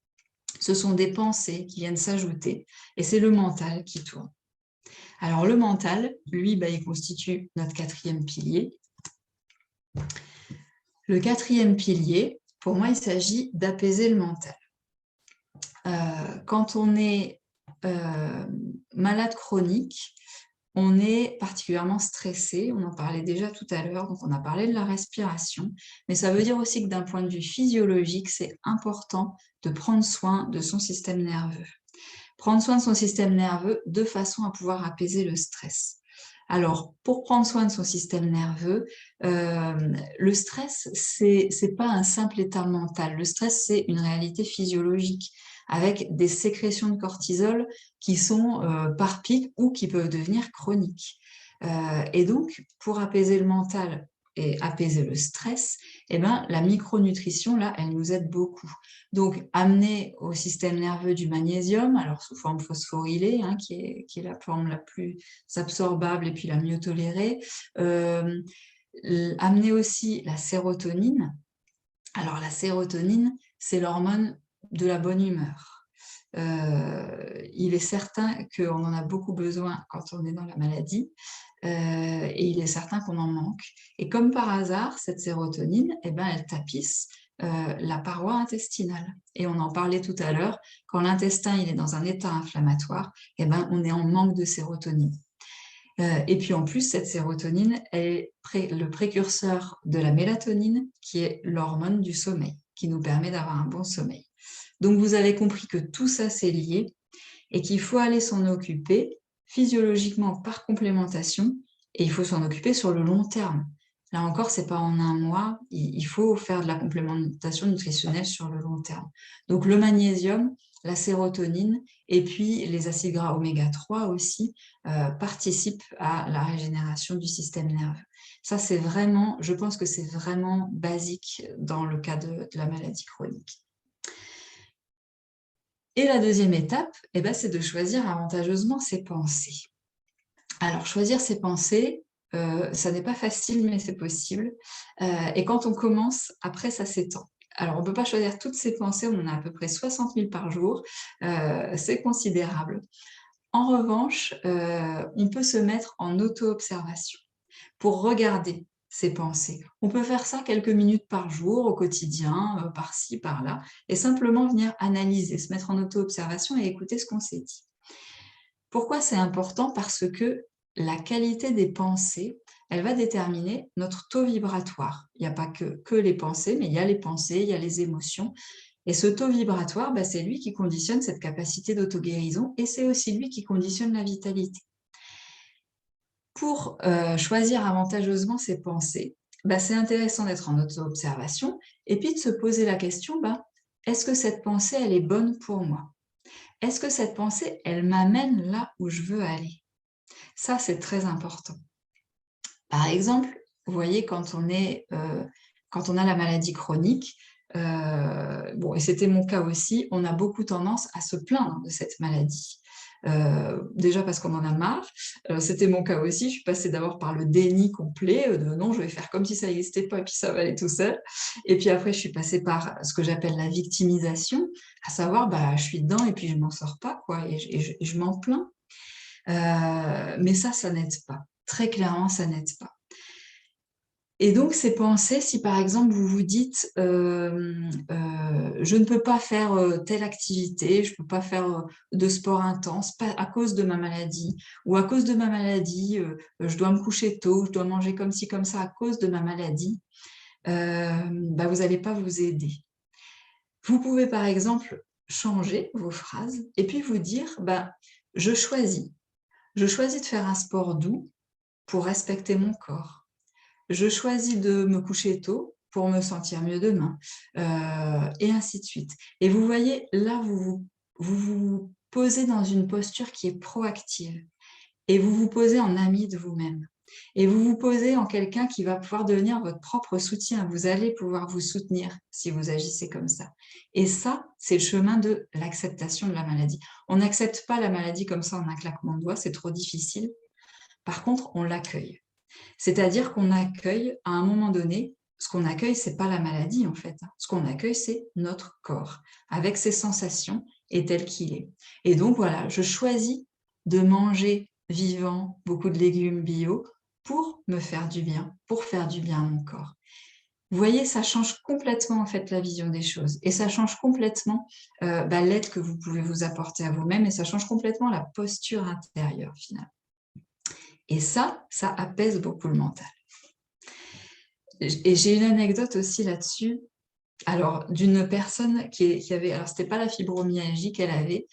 Ce sont des pensées qui viennent s'ajouter et c'est le mental qui tourne. Alors le mental, lui, bah, il constitue notre quatrième pilier. Le quatrième pilier, pour moi, il s'agit d'apaiser le mental. Quand on est malade chronique, on est particulièrement stressé, on en parlait déjà tout à l'heure, donc on a parlé de la respiration, mais ça veut dire aussi que d'un point de vue physiologique, c'est important de prendre soin de son système nerveux. Prendre soin de son système nerveux de façon à pouvoir apaiser le stress. Alors, pour prendre soin de son système nerveux, le stress, c'est pas un simple état mental. Le stress, c'est une réalité physiologique avec des sécrétions de cortisol qui sont par pic ou qui peuvent devenir chroniques. Et donc, pour apaiser le mental et apaiser le stress, eh ben, la micronutrition, là, elle nous aide beaucoup. Donc, amener au système nerveux du magnésium, alors sous forme phosphorylée, hein, qui est la forme la plus absorbable et puis la mieux tolérée. Amener aussi la sérotonine. Alors, la sérotonine, c'est l'hormone de la bonne humeur. Il est certain qu'on en a beaucoup besoin quand on est dans la maladie. Et il est certain qu'on en manque. Et comme par hasard, cette sérotonine, eh ben, elle tapisse la paroi intestinale. Et on en parlait tout à l'heure, quand l'intestin il est dans un état inflammatoire, eh ben, on est en manque de sérotonine. Et puis en plus, cette sérotonine est le précurseur de la mélatonine, qui est l'hormone du sommeil, qui nous permet d'avoir un bon sommeil. Donc vous avez compris que tout ça c'est lié et qu'il faut aller s'en occuper physiologiquement par complémentation, et il faut s'en occuper sur le long terme. Là encore, ce n'est pas en un mois, il faut faire de la complémentation nutritionnelle sur le long terme. Donc le magnésium, la sérotonine et puis les acides gras oméga 3 aussi participent à la régénération du système nerveux. Ça, c'est vraiment, je pense que c'est vraiment basique dans le cas de la maladie chronique. Et la deuxième étape, eh ben, c'est de choisir avantageusement ses pensées. Alors, choisir ses pensées, ça n'est pas facile, mais c'est possible. Et quand on commence, après, ça s'étend. Alors, on ne peut pas choisir toutes ses pensées, on en a à peu près 60 000 par jour. C'est considérable. En revanche, on peut se mettre en auto-observation pour regarder ses pensées. On peut faire ça quelques minutes par jour, au quotidien, par-ci, par-là, et simplement venir analyser, se mettre en auto-observation et écouter ce qu'on s'est dit. Pourquoi c'est important? Parce que la qualité des pensées, elle va déterminer notre taux vibratoire. Il n'y a pas que les pensées, mais il y a les pensées, il y a les émotions. Et ce taux vibratoire, bah, c'est lui qui conditionne cette capacité d'auto-guérison et c'est aussi lui qui conditionne la vitalité. Pour choisir avantageusement ses pensées, bah, c'est intéressant d'être en auto-observation et puis de se poser la question, bah, est-ce que cette pensée, elle est bonne pour moi? Est-ce que cette pensée, elle m'amène là où je veux aller? Ça, c'est très important. Par exemple, vous voyez, quand on a la maladie chronique, bon, et c'était mon cas aussi, on a beaucoup tendance à se plaindre de cette maladie. Déjà parce qu'on en a marre. C'était mon cas aussi. Je suis passée d'abord par le déni complet de non, je vais faire comme si ça n'existait pas et puis ça va aller tout seul. Et puis après, je suis passée par ce que j'appelle la victimisation, à savoir, bah, je suis dedans et puis je m'en sors pas, quoi, et je m'en plains. Mais ça n'aide pas. Très clairement, ça n'aide pas. Et donc, ces pensées, si par exemple vous vous dites je ne peux pas faire telle activité, je ne peux pas faire de sport intense à cause de ma maladie, ou à cause de ma maladie, je dois me coucher tôt, je dois manger comme ci, comme ça à cause de ma maladie, bah, vous n'allez pas vous aider. Vous pouvez par exemple changer vos phrases et puis vous dire bah, je choisis de faire un sport doux pour respecter mon corps. Je choisis de me coucher tôt pour me sentir mieux demain, et ainsi de suite. Et vous voyez, là, vous posez dans une posture qui est proactive et vous vous posez en ami de vous-même. et vous vous posez en quelqu'un qui va pouvoir devenir votre propre soutien. Vous allez pouvoir vous soutenir si vous agissez comme ça. Et ça, c'est le chemin de l'acceptation de la maladie. On n'accepte pas la maladie comme ça en un claquement de doigts, c'est trop difficile. Par contre, on l'accueille. C'est-à-dire qu'on accueille, à un moment donné, ce qu'on accueille, ce n'est pas la maladie en fait. Ce qu'on accueille, c'est notre corps, avec ses sensations et tel qu'il est. Et donc voilà, je choisis de manger vivant, beaucoup de légumes bio, pour me faire du bien, pour faire du bien à mon corps. Vous voyez, ça change complètement en fait la vision des choses et ça change complètement l'aide que vous pouvez vous apporter à vous-même et ça change complètement la posture intérieure finalement. Et ça apaise beaucoup le mental. Et j'ai une anecdote aussi là-dessus, alors d'une personne qui avait, alors c'était pas la fibromyalgie qu'elle avait,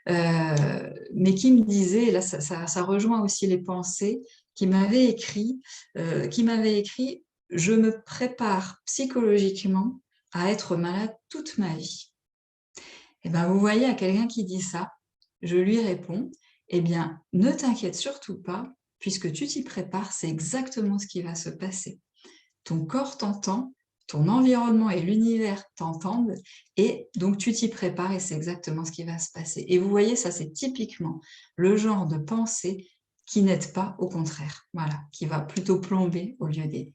mais qui me disait, et là ça rejoint aussi les pensées, qui m'avait écrit, je me prépare psychologiquement à être malade toute ma vie. Et bien vous voyez, à quelqu'un qui dit ça, je lui réponds, eh bien ne t'inquiète surtout pas, puisque tu t'y prépares, c'est exactement ce qui va se passer. Ton corps t'entend, ton environnement et l'univers t'entendent, et donc tu t'y prépares et c'est exactement ce qui va se passer. Et vous voyez, ça c'est typiquement le genre de pensée qui n'aide pas, au contraire, voilà, qui va plutôt plomber au lieu d'aider.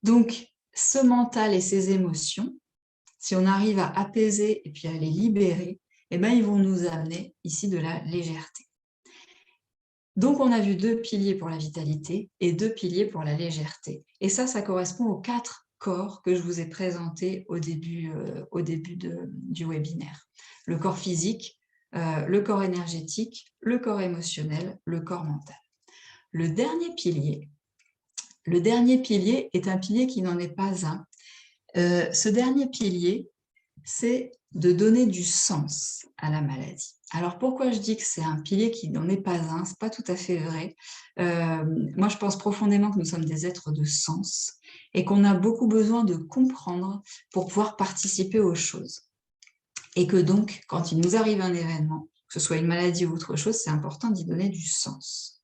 Donc, ce mental et ces émotions, si on arrive à apaiser et puis à les libérer, eh ben, ils vont nous amener ici de la légèreté. Donc, on a vu 2 piliers pour la vitalité et 2 piliers pour la légèreté. Et ça correspond aux 4 corps que je vous ai présentés au début du webinaire. Le corps physique, le corps énergétique, le corps émotionnel, le corps mental. Le dernier pilier est un pilier qui n'en est pas un. Ce dernier pilier, c'est de donner du sens à la maladie. Alors pourquoi je dis que c'est un pilier qui n'en est pas un, c'est pas tout à fait vrai. Moi je pense profondément que nous sommes des êtres de sens et qu'on a beaucoup besoin de comprendre pour pouvoir participer aux choses. Et que donc, quand il nous arrive un événement, que ce soit une maladie ou autre chose, c'est important d'y donner du sens.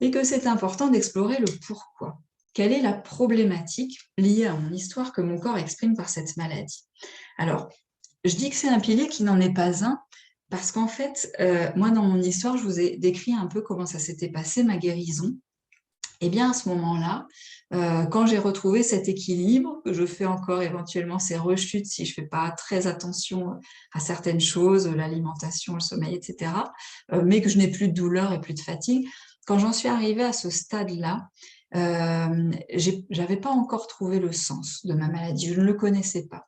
Et que c'est important d'explorer le pourquoi. Quelle est la problématique liée à mon histoire que mon corps exprime par cette maladie? Alors, je dis que c'est un pilier qui n'en est pas un, parce qu'en fait, moi, dans mon histoire, je vous ai décrit un peu comment ça s'était passé, ma guérison. Et bien, à ce moment-là, quand j'ai retrouvé cet équilibre, que je fais encore éventuellement ces rechutes si je ne fais pas très attention à certaines choses, l'alimentation, le sommeil, etc., mais que je n'ai plus de douleur et plus de fatigue, quand j'en suis arrivée à ce stade-là, je n'avais pas encore trouvé le sens de ma maladie, je ne le connaissais pas.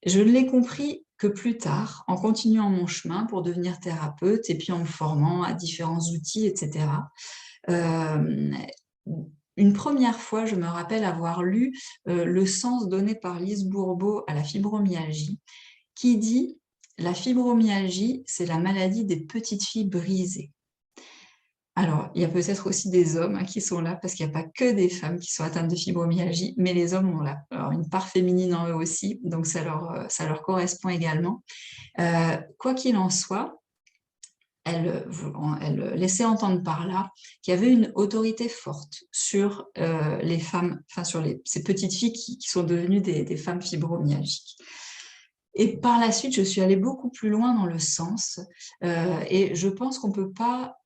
Je ne l'ai compris que plus tard, en continuant mon chemin pour devenir thérapeute et puis en me formant à différents outils, etc. Une première fois, je me rappelle avoir lu le sens donné par Lise Bourbeau à la fibromyalgie, qui dit « La fibromyalgie, c'est la maladie des petites filles brisées ». Alors, il y a peut-être aussi des hommes qui sont là, parce qu'il n'y a pas que des femmes qui sont atteintes de fibromyalgie, mais les hommes ont une part féminine en eux aussi, donc ça leur correspond également. Quoi qu'il en soit, elle laissait entendre par là qu'il y avait une autorité forte sur les femmes, enfin sur ces petites filles qui sont devenues des femmes fibromyalgiques. Et par la suite, je suis allée beaucoup plus loin dans le sens, et je pense qu'on ne peut pas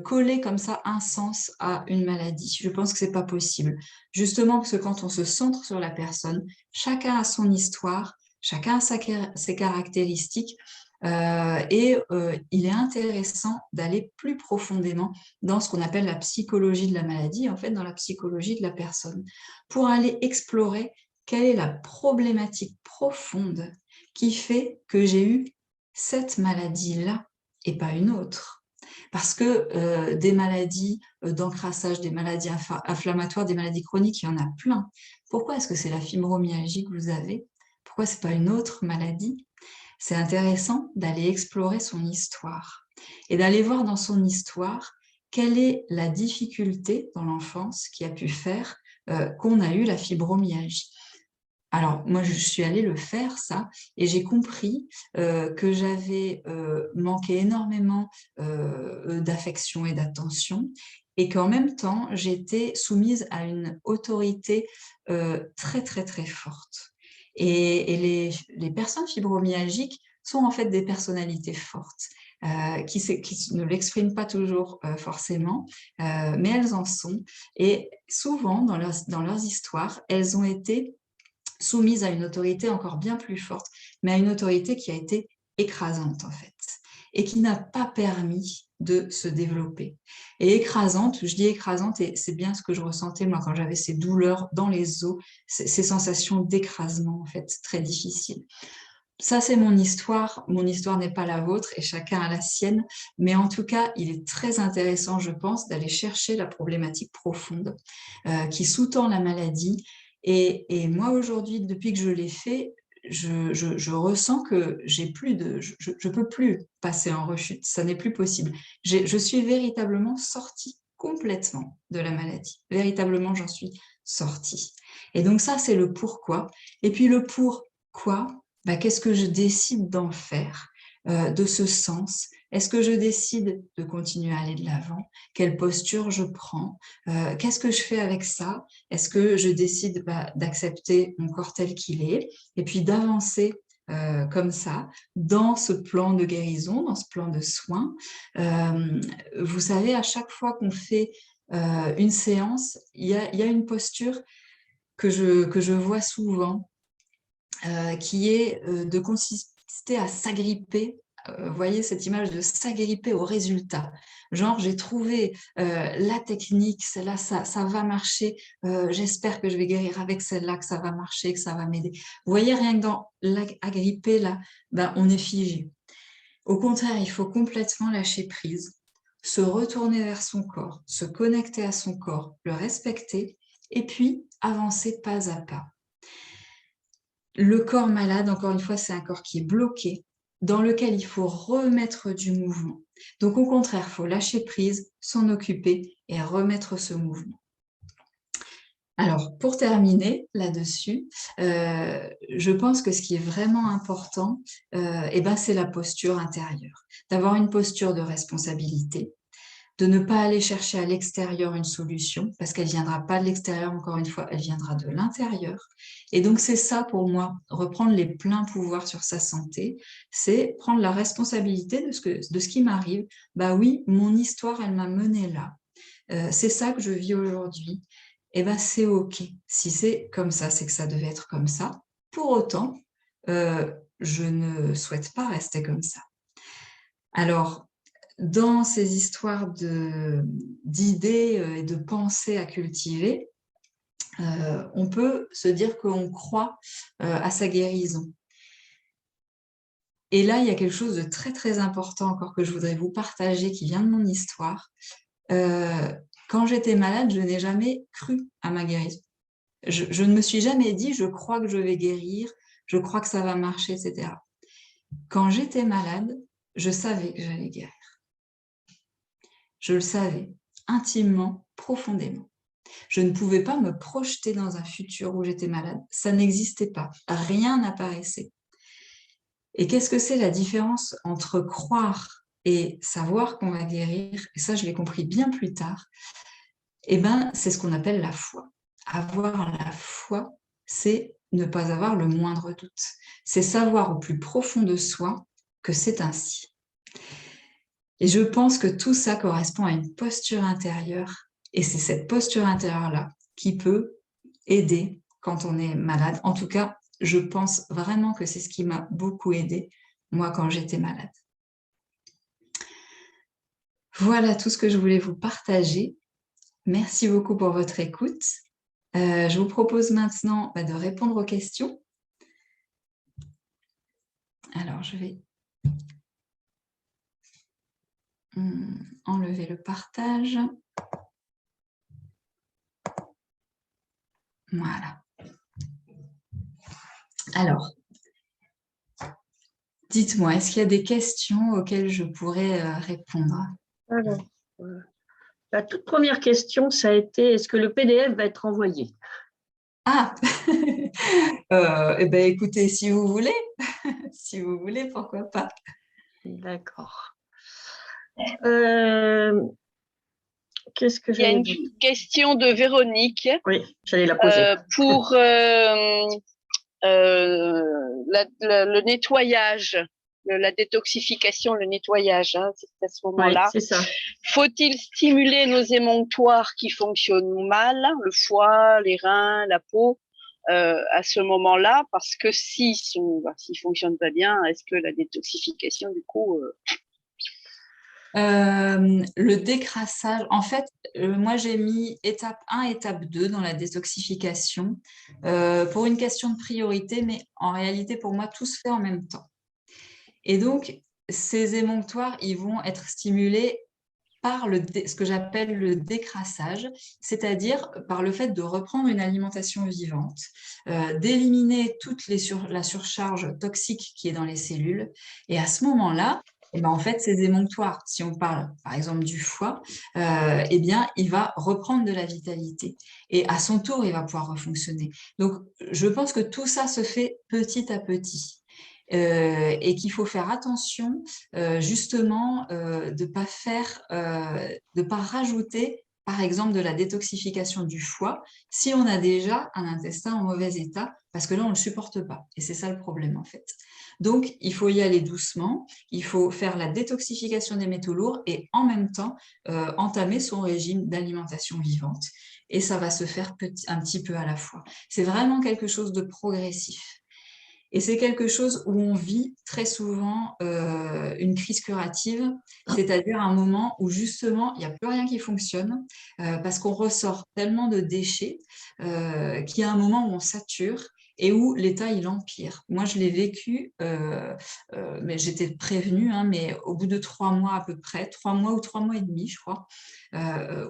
coller comme ça un sens à une maladie. Je pense que ce n'est pas possible. Justement, parce que quand on se centre sur la personne, chacun a son histoire, chacun a ses caractéristiques, et il est intéressant d'aller plus profondément dans ce qu'on appelle la psychologie de la maladie, en fait dans la psychologie de la personne, pour aller explorer quelle est la problématique profonde qui fait que j'ai eu cette maladie-là et pas une autre. Parce que des maladies d'encrassage, des maladies inflammatoires, des maladies chroniques, il y en a plein. Pourquoi est-ce que c'est la fibromyalgie que vous avez? Pourquoi ce n'est pas une autre maladie? C'est intéressant d'aller explorer son histoire et d'aller voir dans son histoire quelle est la difficulté dans l'enfance qui a pu faire qu'on a eu la fibromyalgie. Alors, moi, je suis allée le faire, ça, et j'ai compris que j'avais manqué énormément d'affection et d'attention, et qu'en même temps, j'étais soumise à une autorité très, très, très forte. Et les personnes fibromyalgiques sont en fait des personnalités fortes, qui ne l'expriment pas toujours forcément, mais elles en sont. Et souvent, dans leurs histoires, elles ont été soumise à une autorité encore bien plus forte, mais à une autorité qui a été écrasante en fait, et qui n'a pas permis de se développer. Et écrasante, je dis écrasante, et c'est bien ce que je ressentais moi quand j'avais ces douleurs dans les os, ces sensations d'écrasement en fait, très difficiles. Ça, c'est mon histoire n'est pas la vôtre et chacun a la sienne, mais en tout cas, il est très intéressant, je pense, d'aller chercher la problématique profonde qui sous-tend la maladie. Et moi, aujourd'hui, depuis que je l'ai fait, je ressens que je peux plus passer en rechute, ça n'est plus possible. Je suis véritablement sortie complètement de la maladie. Véritablement, j'en suis sortie. Et donc ça, c'est le pourquoi. Et puis le pourquoi, bah, qu'est-ce que je décide d'en faire de ce sens? Est-ce que je décide de continuer à aller de l'avant? Quelle posture je prends? Qu'est-ce que je fais avec ça? Est-ce que je décide d'accepter mon corps tel qu'il est et puis d'avancer comme ça, dans ce plan de guérison, dans ce plan de soins? Vous savez, à chaque fois qu'on fait une séance, il y a une posture que je vois souvent, qui est de consister à s'agripper. Vous voyez cette image de s'agripper au résultat. Genre, j'ai trouvé la technique, celle-là, ça va marcher. J'espère que je vais guérir avec celle-là, que ça va marcher, que ça va m'aider. Vous voyez, rien que dans l'agripper, là, ben, on est figé. Au contraire, il faut complètement lâcher prise, se retourner vers son corps, se connecter à son corps, le respecter, et puis avancer pas à pas. Le corps malade, encore une fois, c'est un corps qui est bloqué, dans lequel il faut remettre du mouvement. Donc, au contraire, il faut lâcher prise, s'en occuper et remettre ce mouvement. Alors, pour terminer là-dessus, je pense que ce qui est vraiment important, c'est la posture intérieure. D'avoir une posture de responsabilité, de ne pas aller chercher à l'extérieur une solution, parce qu'elle ne viendra pas de l'extérieur, encore une fois, elle viendra de l'intérieur. Et donc, c'est ça pour moi, reprendre les pleins pouvoirs sur sa santé, c'est prendre la responsabilité de ce qui m'arrive. Bah oui, mon histoire, elle m'a mené là. C'est ça que je vis aujourd'hui. Et ben c'est OK. Si c'est comme ça, c'est que ça devait être comme ça. Pour autant, je ne souhaite pas rester comme ça. Alors, dans ces histoires d'idées et de pensées à cultiver, on peut se dire qu'on croit à sa guérison. Et là, il y a quelque chose de très, très important encore que je voudrais vous partager qui vient de mon histoire. Quand j'étais malade, je n'ai jamais cru à ma guérison. Je ne me suis jamais dit « je crois que je vais guérir, je crois que ça va marcher, etc. » Quand j'étais malade, je savais que j'allais guérir. Je le savais intimement, profondément. Je ne pouvais pas me projeter dans un futur où j'étais malade. Ça n'existait pas. Rien n'apparaissait. Et qu'est-ce que c'est la différence entre croire et savoir qu'on va guérir? Et ça, je l'ai compris bien plus tard. Eh ben, c'est ce qu'on appelle la foi. Avoir la foi, c'est ne pas avoir le moindre doute. C'est savoir au plus profond de soi que c'est ainsi. Et je pense que tout ça correspond à une posture intérieure. Et c'est cette posture intérieure-là qui peut aider quand on est malade. En tout cas, je pense vraiment que c'est ce qui m'a beaucoup aidé, moi, quand j'étais malade. Voilà tout ce que je voulais vous partager. Merci beaucoup pour votre écoute. Je vous propose maintenant de répondre aux questions. Alors, je vais enlever le partage. Voilà. Alors, dites-moi, est-ce qu'il y a des questions auxquelles je pourrais répondre? Alors, la toute première question, ça a été, est-ce que le PDF va être envoyé? Ah, eh ben, écoutez, si vous voulez, si vous voulez, pourquoi pas. D'accord. Qu'est-ce que Il y a j'allais une vous dire? question de Véronique Oui, j'allais la poser. pour le nettoyage, la détoxification, le nettoyage, hein, c'est à ce Oui, moment-là. c'est ça. Faut-il stimuler nos émonctoires qui fonctionnent mal, le foie, les reins, la peau, à ce moment-là? Parce que s'ils fonctionnent pas bien, est-ce que la détoxification, du coup, Le décrassage, en fait, moi j'ai mis étape 1, étape 2 dans la détoxification pour une question de priorité, mais en réalité pour moi tout se fait en même temps. Et donc ces émonctoires, ils vont être stimulés par ce que j'appelle le décrassage, c'est-à-dire par le fait de reprendre une alimentation vivante, d'éliminer la surcharge toxique qui est dans les cellules. Et à ce moment-là, eh ben, en fait, ces émonctoires, si on parle par exemple du foie, eh bien, il va reprendre de la vitalité. Et à son tour, il va pouvoir refonctionner. Donc, je pense que tout ça se fait petit à petit. Et qu'il faut faire attention justement de pas rajouter par exemple de la détoxification du foie si on a déjà un intestin en mauvais état parce que là on ne le supporte pas et c'est ça le problème en fait. Donc il faut y aller doucement, il faut faire la détoxification des métaux lourds et en même temps entamer son régime d'alimentation vivante et ça va se faire un petit peu à la fois. C'est vraiment quelque chose de progressif. Et c'est quelque chose où on vit très souvent une crise curative, c'est-à-dire un moment où justement il n'y a plus rien qui fonctionne parce qu'on ressort tellement de déchets qu'il y a un moment où on sature et où l'état il empire. Moi je l'ai vécu, mais j'étais prévenue, hein, mais au bout de 3 mois à peu près, 3 mois ou 3 mois et demi je crois,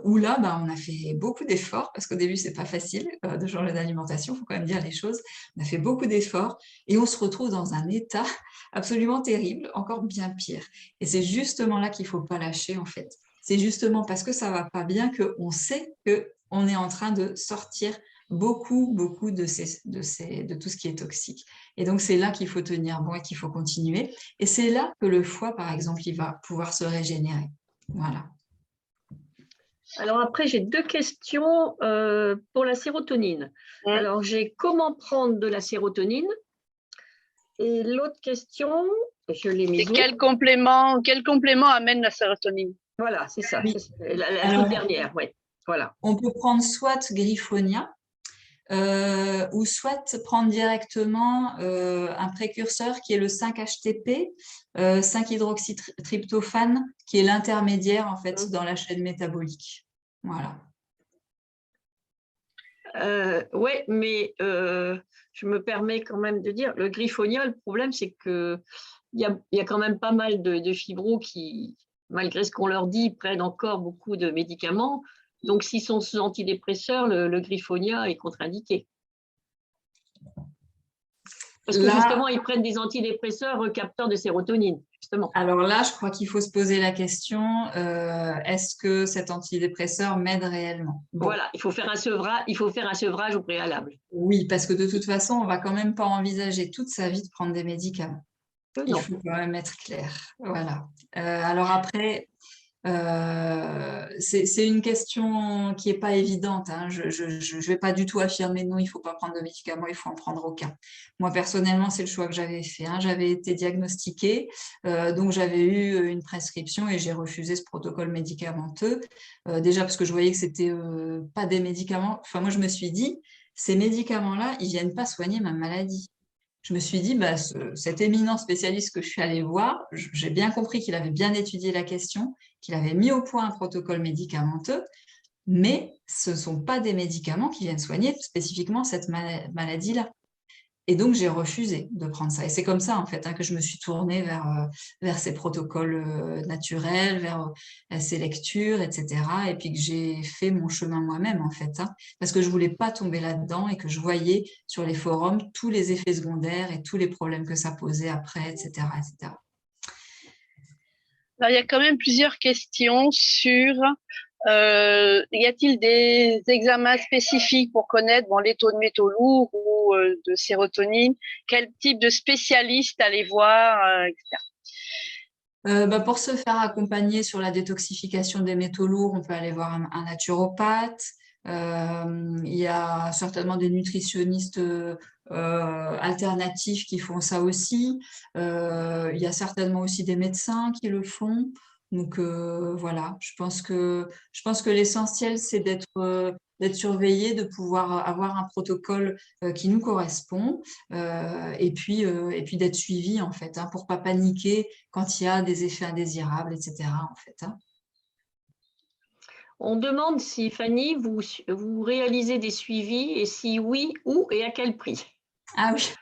où là bah, on a fait beaucoup d'efforts parce qu'au début c'est pas facile de changer d'alimentation, il faut quand même dire les choses. On a fait beaucoup d'efforts et on se retrouve dans un état absolument terrible, encore bien pire. Et c'est justement là qu'il ne faut pas lâcher, en fait. C'est justement parce que ça ne va pas bien qu'on sait qu'on est en train de sortir beaucoup de tout ce qui est toxique. Et donc, c'est là qu'il faut tenir bon et qu'il faut continuer. Et c'est là que le foie, par exemple, il va pouvoir se régénérer. Voilà. Alors après, j'ai 2 questions pour la sérotonine. Alors, j'ai comment prendre de la sérotonine? Et l'autre question, je l'ai mise où? Quel complément amène la sérotonine? Voilà, c'est ça. Oui. La toute dernière, oui. Voilà. On peut prendre soit Griffonia, ou soit prendre directement un précurseur qui est le 5-HTP, 5-hydroxytryptophane, qui est l'intermédiaire en fait dans la chaîne métabolique. Voilà. Oui, mais je me permets quand même de dire, le Griffonia, le problème, c'est qu'il y a quand même pas mal de fibros qui, malgré ce qu'on leur dit, prennent encore beaucoup de médicaments. Donc, s'ils sont sous antidépresseurs, le Griffonia est contre-indiqué. Parce que justement, ils prennent des antidépresseurs capteurs de sérotonine, justement. Alors là, je crois qu'il faut se poser la question, est-ce que cet antidépresseur m'aide réellement? Bon. Voilà, il faut faire un sevrage au préalable. Oui, parce que de toute façon, on ne va quand même pas envisager toute sa vie de prendre des médicaments. Il faut quand même être clair. Voilà. Alors après, c'est une question qui n'est pas évidente, hein. Je ne vais pas du tout affirmer non, il ne faut pas prendre de médicaments, il faut en prendre aucun. Moi, personnellement, c'est le choix que j'avais fait, hein. J'avais été diagnostiquée, donc j'avais eu une prescription et j'ai refusé ce protocole médicamenteux. Déjà parce que je voyais que ce n'était pas des médicaments. Enfin, moi, je me suis dit, ces médicaments-là, ils ne viennent pas soigner ma maladie. Je me suis dit, bah, cet éminent spécialiste que je suis allée voir, j'ai bien compris qu'il avait bien étudié la question, qu'il avait mis au point un protocole médicamenteux, mais ce ne sont pas des médicaments qui viennent soigner spécifiquement cette maladie-là. Et donc, j'ai refusé de prendre ça. Et c'est comme ça, en fait, hein, que je me suis tournée vers ces protocoles naturels, vers ces lectures, etc. Et puis que j'ai fait mon chemin moi-même, en fait, hein, parce que je ne voulais pas tomber là-dedans et que je voyais sur les forums tous les effets secondaires et tous les problèmes que ça posait après, etc., etc. Alors, il y a quand même plusieurs questions sur Y a-t-il des examens spécifiques pour connaître les taux de métaux lourds ou de sérotonine? Quel type de spécialiste aller voir, etc. Pour se faire accompagner sur la détoxification des métaux lourds, on peut aller voir un naturopathe. Il y a certainement des nutritionnistes alternatifs qui font ça aussi. Il y a certainement aussi des médecins qui le font. Donc voilà, je pense que l'essentiel, c'est d'être surveillé, de pouvoir avoir un protocole qui nous correspond et puis d'être suivi en fait, hein, pour pas paniquer quand il y a des effets indésirables, etc. en fait, hein. On demande si, Fanny, vous réalisez des suivis et si oui, où et à quel prix? Ah oui.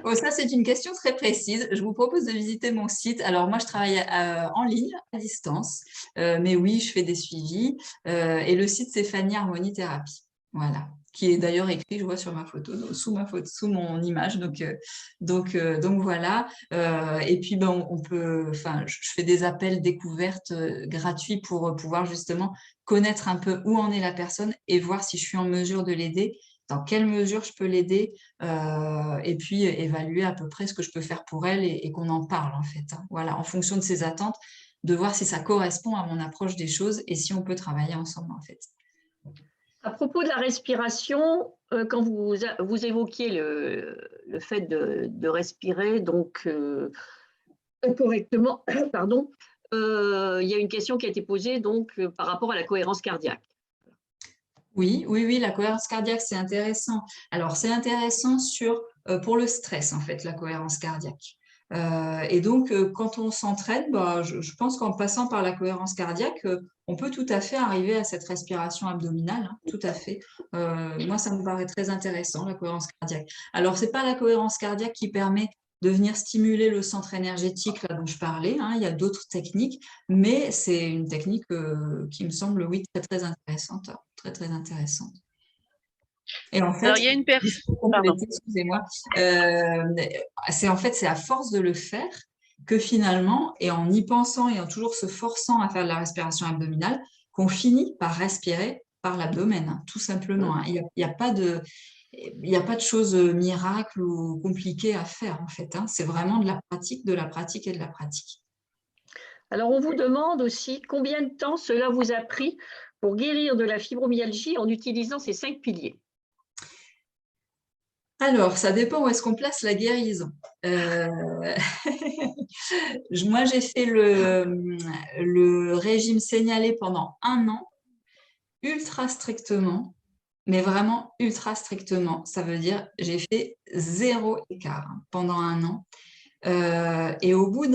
Oh, ça, c'est une question très précise. Je vous propose de visiter mon site. Alors, moi, je travaille en ligne, à distance, mais oui, je fais des suivis. Et le site, c'est Fanny Harmonie Thérapie. Voilà. Qui est d'ailleurs écrit, je vois sur ma photo, donc, sous mon image. Donc voilà. Et puis, ben, je fais des appels découvertes gratuits pour pouvoir justement connaître un peu où en est la personne et voir si je suis en mesure de l'aider, dans quelle mesure je peux l'aider, et puis évaluer à peu près ce que je peux faire pour elle et qu'on en parle en fait, hein. Voilà, en fonction de ses attentes, de voir si ça correspond à mon approche des choses et si on peut travailler ensemble en fait. À propos de la respiration, quand vous évoquiez le fait de respirer donc correctement, pardon, il y a une question qui a été posée donc par rapport à la cohérence cardiaque. Oui, la cohérence cardiaque, c'est intéressant. Alors, c'est intéressant pour le stress, en fait, la cohérence cardiaque. Et donc, quand on s'entraîne, je pense qu'en passant par la cohérence cardiaque, on peut tout à fait arriver à cette respiration abdominale, hein, tout à fait. Moi, ça me paraît très intéressant, la cohérence cardiaque. Alors, c'est pas la cohérence cardiaque qui permet de venir stimuler le centre énergétique là, dont je parlais, hein. Il y a d'autres techniques, mais c'est une technique qui me semble, oui, très, très intéressante. Très, très intéressante. Et en Alors, fait, il y a une juste pour Pardon. compléter, excusez-moi, c'est à force de le faire que finalement, et en y pensant et en toujours se forçant à faire de la respiration abdominale, qu'on finit par respirer par l'abdomen, hein, tout simplement, hein. Il n'y a pas de, il n'y a pas de choses miracles ou compliquées à faire, en fait, hein. C'est vraiment de la pratique, de la pratique et de la pratique. Alors, on vous demande aussi combien de temps cela vous a pris pour guérir de la fibromyalgie en utilisant ces 5 piliers. Alors, ça dépend où est-ce qu'on place la guérison. Moi, j'ai fait le régime signalé pendant 1 an, ultra strictement, mais vraiment ultra strictement. Ça veut dire j'ai fait 0 écart pendant 1 an. Et au bout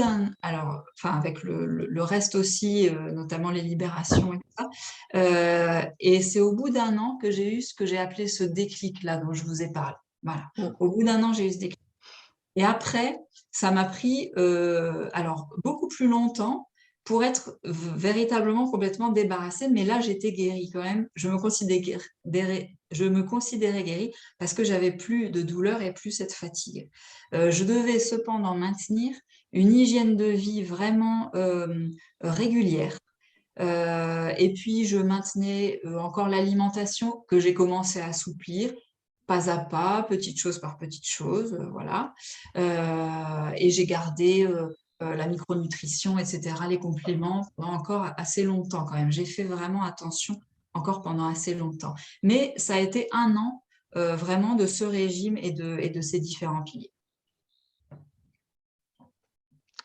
avec le reste aussi, notamment les libérations et tout ça, et c'est au bout d'1 an que j'ai eu ce que j'ai appelé ce déclic-là dont je vous ai parlé. Voilà. Au bout d'1 an, j'ai eu ce déclic. Et après, ça m'a pris beaucoup plus longtemps pour être véritablement complètement débarrassée. Mais là, j'étais guérie quand même. Je me considérais guérie parce que j'avais plus de douleur et plus cette fatigue. Je devais cependant maintenir une hygiène de vie vraiment régulière. Et puis, je maintenais encore l'alimentation que j'ai commencé à assouplir, pas à pas, petite chose par petite chose, voilà. Et j'ai gardé la micronutrition, etc., les compléments pendant encore assez longtemps quand même. J'ai fait vraiment attention encore pendant assez longtemps. Mais ça a été 1 an vraiment de ce régime et de ces différents piliers.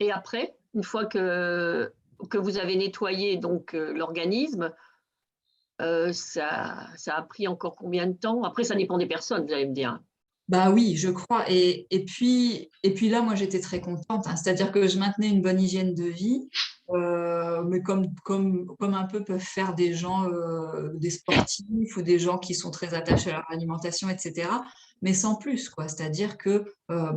Et après, une fois que vous avez nettoyé donc l'organisme, ça a pris encore combien de temps? Après, ça dépend des personnes, vous allez me dire. Bah oui, je crois. Et puis là, moi, j'étais très contente, hein. C'est-à-dire que je maintenais une bonne hygiène de vie, mais comme un peu peuvent faire des gens, des sportifs ou des gens qui sont très attachés à leur alimentation, etc. Mais sans plus, quoi. C'est-à-dire que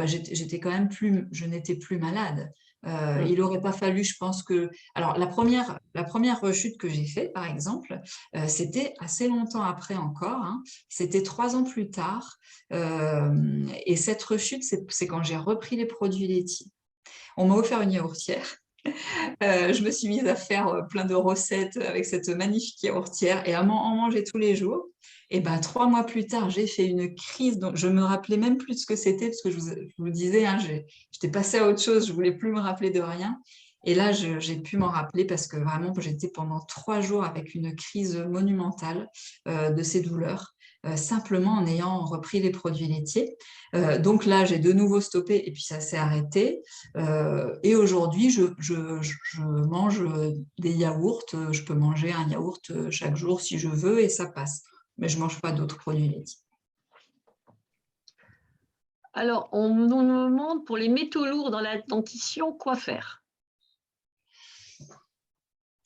j'étais quand même je n'étais plus malade. Il n'aurait pas fallu, je pense que… Alors, la première rechute que j'ai faite, par exemple, c'était assez longtemps après encore, hein. C'était 3 ans plus tard. Et cette rechute, c'est quand j'ai repris les produits laitiers. On m'a offert une yaourtière Je me suis mise à faire plein de recettes avec cette magnifique yaourtière et à en manger tous les jours. Et ben, 3 mois plus tard, j'ai fait une crise. Donc, je me rappelais même plus de ce que c'était parce que je vous disais, hein, j'étais passée à autre chose. Je voulais plus me rappeler de rien. Et là, j'ai pu m'en rappeler parce que vraiment, j'étais pendant 3 jours avec une crise monumentale de ces douleurs, simplement en ayant repris les produits laitiers. Donc là, j'ai de nouveau stoppé et puis ça s'est arrêté. Et aujourd'hui, je mange des yaourts. Je peux manger un yaourt chaque jour si je veux et ça passe. Mais je ne mange pas d'autres produits laitiers. Alors, on nous demande pour les métaux lourds dans la dentition, quoi faire?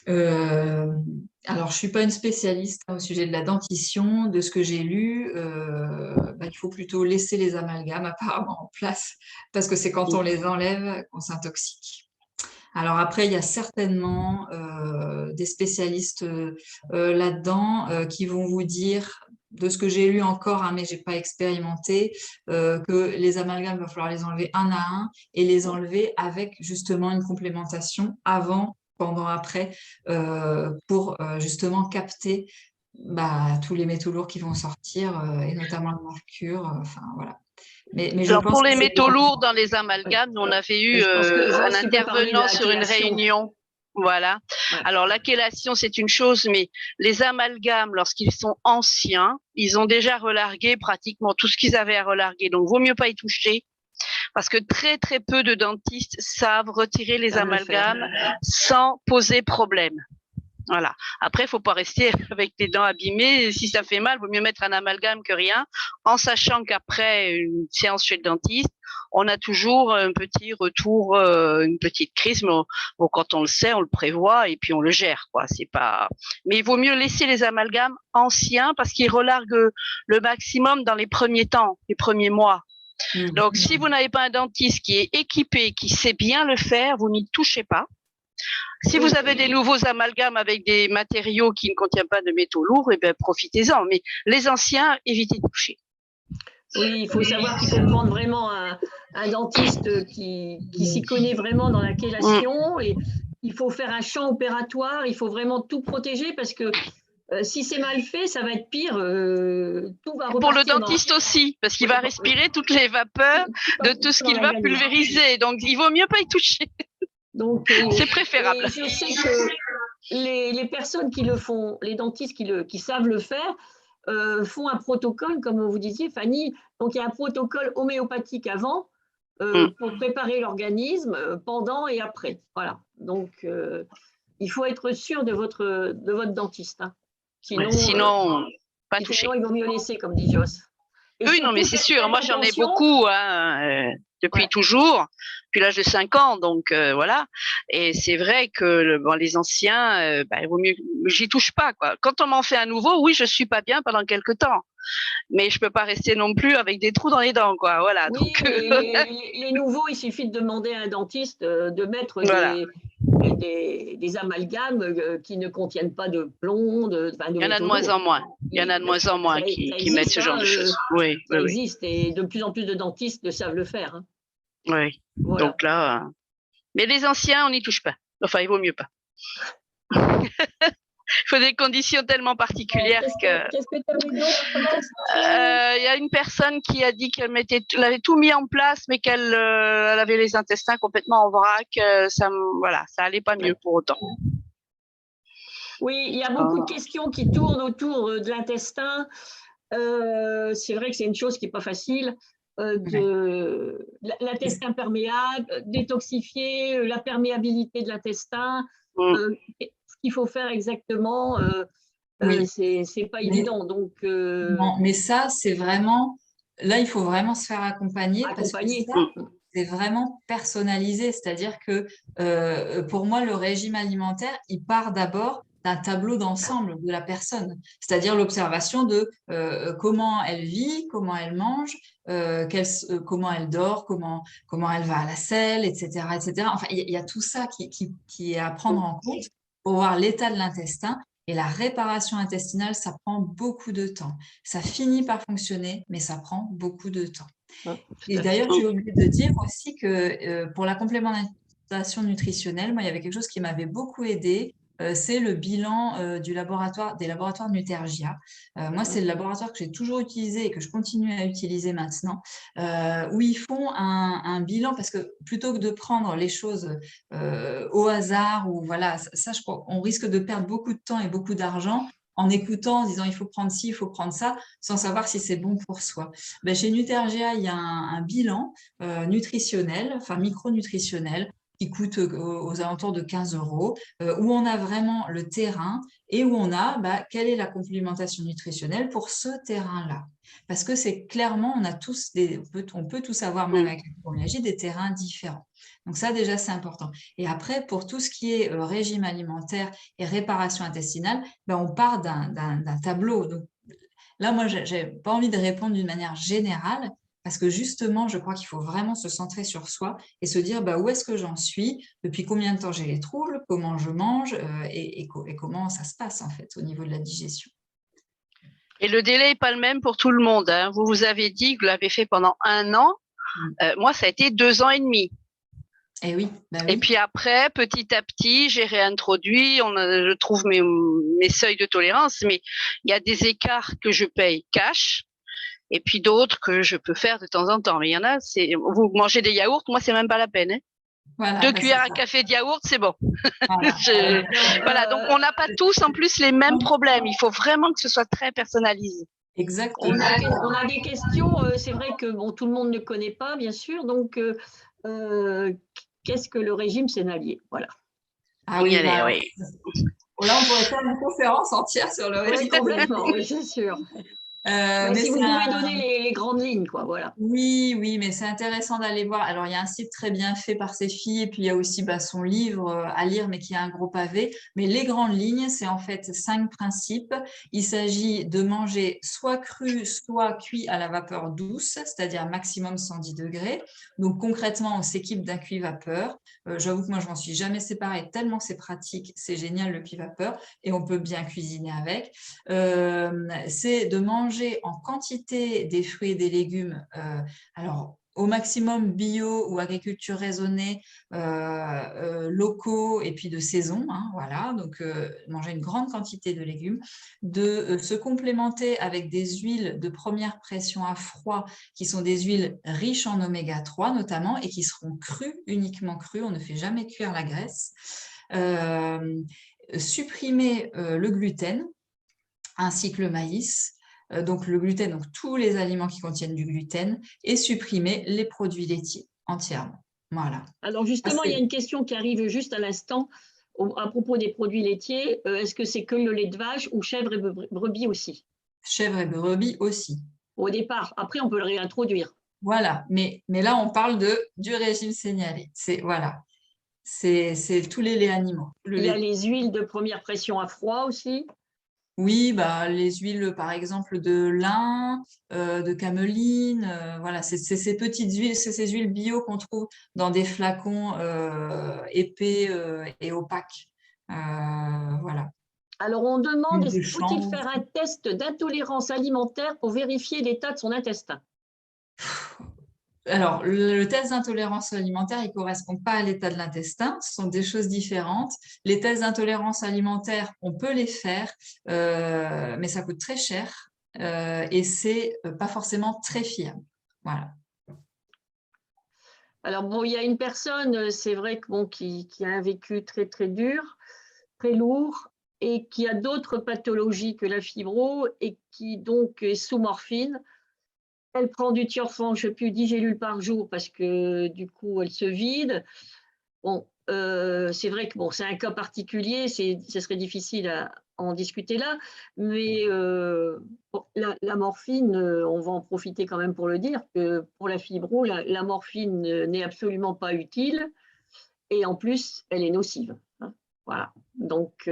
Alors, je ne suis pas une spécialiste au sujet de la dentition. De ce que j'ai lu, il faut plutôt laisser les amalgames apparemment en place parce que c'est quand on les enlève qu'on s'intoxique. Alors après, il y a certainement des spécialistes là-dedans qui vont vous dire, de ce que j'ai lu encore, hein, mais je n'ai pas expérimenté, que les amalgames, il va falloir les enlever un à un et les enlever avec justement une complémentation avant, pendant, après, pour justement capter tous les métaux lourds qui vont sortir, et notamment le mercure. Enfin, voilà. Mais je Alors, pense pour que les c'est métaux lourds dans les amalgames, on avait eu Je pense que un Joss, tu peux parler de intervenant la sur une chélation. réunion. Voilà. Ouais. Alors, la chélation, c'est une chose, mais les amalgames, lorsqu'ils sont anciens, ils ont déjà relargué pratiquement tout ce qu'ils avaient à relarguer. Donc, vaut mieux pas y toucher parce que très, très peu de dentistes savent retirer les Savent le faire. amalgames sans poser problème. Voilà. Après, il faut pas rester avec les dents abîmées. Si ça fait mal, vaut mieux mettre un amalgame que rien, en sachant qu'après une séance chez le dentiste, on a toujours un petit retour, une petite crise. Mais quand on le sait, on le prévoit et puis on le gère, quoi. C'est pas. Mais il vaut mieux laisser les amalgames anciens parce qu'ils relarguent le maximum dans les premiers temps, les premiers mois. Donc, si vous n'avez pas un dentiste qui est équipé, qui sait bien le faire, vous n'y touchez pas. Si vous avez des nouveaux amalgames avec des matériaux qui ne contiennent pas de métaux lourds, eh bien, profitez-en. Mais les anciens, évitez de toucher. Oui, il faut savoir qu'il faut prendre vraiment un dentiste qui s'y connaît vraiment dans la chélation. Et il faut faire un champ opératoire. Il faut vraiment tout protéger parce que si c'est mal fait, ça va être pire. Tout va repartir. Pour le dentiste aussi, parce qu'il va respirer toutes les vapeurs de tout ce qu'il va pulvériser. Donc, il vaut mieux pas y toucher. Donc, c'est préférable. Je sais que les personnes qui le font, les dentistes qui savent le faire, font un protocole, comme vous disiez, Fanny. Donc, il y a un protocole homéopathique avant pour préparer l'organisme pendant et après. Voilà. Donc, il faut être sûr de votre dentiste. Hein. Sinon, pas toucher. Sinon, il vaut mieux laisser, comme dit Joss. Oui, non, mais c'est sûr. Moi, j'en ai beaucoup depuis toujours, depuis l'âge de 5 ans. Donc, voilà. Et c'est vrai que les anciens, il vaut mieux. J'y touche pas, quoi. Quand on m'en fait un nouveau, oui, je suis pas bien pendant quelques temps. Mais je peux pas rester non plus avec des trous dans les dents, quoi. Voilà. Oui, donc, les nouveaux, il suffit de demander à un dentiste de mettre des amalgames qui ne contiennent pas de plomb. Il y en a de moins en moins. Il y en a de moins en moins qui mettent ce genre de choses. Oui, ça existe et de plus en plus de dentistes le savent le faire. Hein. Oui. Voilà. Donc là, mais les anciens, on n'y touche pas. Enfin, il vaut mieux pas. Il faut des conditions tellement particulières Qu'est-ce que tu avais d'autre comme question ? Il y a une personne qui a dit qu'elle avait tout mis en place, mais qu'elle avait les intestins complètement en vrac. Ça allait pas mieux pour autant. Oui, il y a beaucoup de questions qui tournent autour de l'intestin. C'est vrai que c'est une chose qui n'est pas facile. L'intestin perméable, détoxifier, la perméabilité de l'intestin. Ce qu'il faut faire exactement, c'est pas évident. Donc, non, mais ça, c'est vraiment. Là, il faut vraiment se faire accompagner. Parce que c'est vraiment personnalisé. C'est-à-dire que pour moi, le régime alimentaire, il part d'abord d'un tableau d'ensemble de la personne, c'est-à-dire l'observation de comment elle vit, comment elle mange, comment elle dort, comment elle va à la selle, etc., etc. Enfin, il y a tout ça qui est à prendre en compte pour voir l'état de l'intestin. Et la réparation intestinale, ça prend beaucoup de temps. Ça finit par fonctionner, mais ça prend beaucoup de temps. Et d'ailleurs, j'ai oublié de dire aussi que pour la complémentation nutritionnelle, moi, il y avait quelque chose qui m'avait beaucoup aidé. C'est le bilan des laboratoires Nutergia. Moi, c'est le laboratoire que j'ai toujours utilisé et que je continue à utiliser maintenant, où ils font un bilan, parce que plutôt que de prendre les choses au hasard, ou voilà, ça, je crois, on risque de perdre beaucoup de temps et beaucoup d'argent en écoutant, en disant il faut prendre ci, il faut prendre ça, sans savoir si c'est bon pour soi. Ben, chez Nutergia, il y a un bilan nutritionnel, enfin micronutritionnel, qui coûte aux alentours de 15 €, où on a vraiment le terrain et où on a quelle est la complémentation nutritionnelle pour ce terrain-là. Parce que c'est clairement, on a tous on peut tous avoir, même avec la fibromyalgie, des terrains différents. Donc ça, déjà, c'est important. Et après, pour tout ce qui est régime alimentaire et réparation intestinale, on part d'un tableau. Donc, là, moi, j'ai pas envie de répondre d'une manière générale, parce que justement, je crois qu'il faut vraiment se centrer sur soi et se dire où est-ce que j'en suis, depuis combien de temps j'ai les troubles, comment je mange et comment ça se passe en fait au niveau de la digestion. Et le délai n'est pas le même pour tout le monde, hein. Vous avez dit que vous l'avez fait pendant 1 an. Moi, ça a été 2 ans et demi. Et oui, oui. Et puis après, petit à petit, j'ai réintroduit, je trouve mes seuils de tolérance, mais il y a des écarts que je paye cash, et puis d'autres que je peux faire de temps en temps. Mais il y en a, vous mangez des yaourts, moi, c'est même pas la peine, hein. Voilà, 2 cuillères à café de yaourt, c'est bon. Voilà. Voilà, donc on n'a pas tous en plus les mêmes problèmes. Il faut vraiment que ce soit très personnalisé. Exactement. On a des questions, c'est vrai que tout le monde ne connaît pas, bien sûr, donc qu'est-ce que le régime sénalier? Voilà. Ah oui, oui. Là, on pourrait faire une conférence entière sur le régime. Oui, complètement, oui, c'est sûr. Mais si vous pouvez donner les grandes lignes, quoi, voilà. Oui, mais c'est intéressant d'aller voir. Alors, il y a un site très bien fait par ces filles, et puis il y a aussi son livre à lire, mais qui a un gros pavé. Mais les grandes lignes, c'est en fait 5 principes. Il s'agit de manger soit cru, soit cuit à la vapeur douce, c'est-à-dire maximum 110 degrés. Donc, concrètement, on s'équipe d'un cuit-vapeur. J'avoue que moi, je m'en suis jamais séparée, tellement c'est pratique, c'est génial le cuit-vapeur, et on peut bien cuisiner avec. C'est de manger en quantité des fruits et des légumes, alors au maximum bio ou agriculture raisonnée, locaux et puis de saison, hein, voilà, donc manger une grande quantité de légumes, de se complémenter avec des huiles de première pression à froid, qui sont des huiles riches en oméga 3 notamment, et qui seront crues, uniquement crues, on ne fait jamais cuire la graisse. Supprimer le gluten ainsi que le maïs, donc le gluten, donc tous les aliments qui contiennent du gluten, et supprimer les produits laitiers entièrement. Voilà. Alors justement, il y a une question qui arrive juste à l'instant à propos des produits laitiers. Est-ce que c'est que le lait de vache ou chèvre et brebis aussi? Chèvre et brebis aussi. Au départ. Après, on peut le réintroduire. Voilà, mais là, on parle du régime sénialé. Voilà. C'est tous les laits animaux. Il y a les huiles de première pression à froid aussi. Oui, les huiles, par exemple, de lin, de cameline, voilà, c'est ces petites huiles, c'est ces huiles bio qu'on trouve dans des flacons épais et opaques. Voilà. Alors, on demande, faut-il faire un test d'intolérance alimentaire pour vérifier l'état de son intestin? Alors, le test d'intolérance alimentaire, il ne correspond pas à l'état de l'intestin. Ce sont des choses différentes. Les tests d'intolérance alimentaire, on peut les faire, mais ça coûte très cher et c'est pas forcément très fiable. Voilà. Alors, il y a une personne, c'est vrai que, qui a un vécu très, très dur, très lourd, et qui a d'autres pathologies que la fibro et qui donc est sous morphine. Elle prend du Tiorfan, je ne sais plus, 10 gélules par jour parce que du coup, elle se vide. Bon, c'est vrai que c'est un cas particulier, ce serait difficile à en discuter là, mais la morphine, on va en profiter quand même pour le dire, que pour la fibro, la morphine n'est absolument pas utile et en plus, elle est nocive, hein. Voilà, donc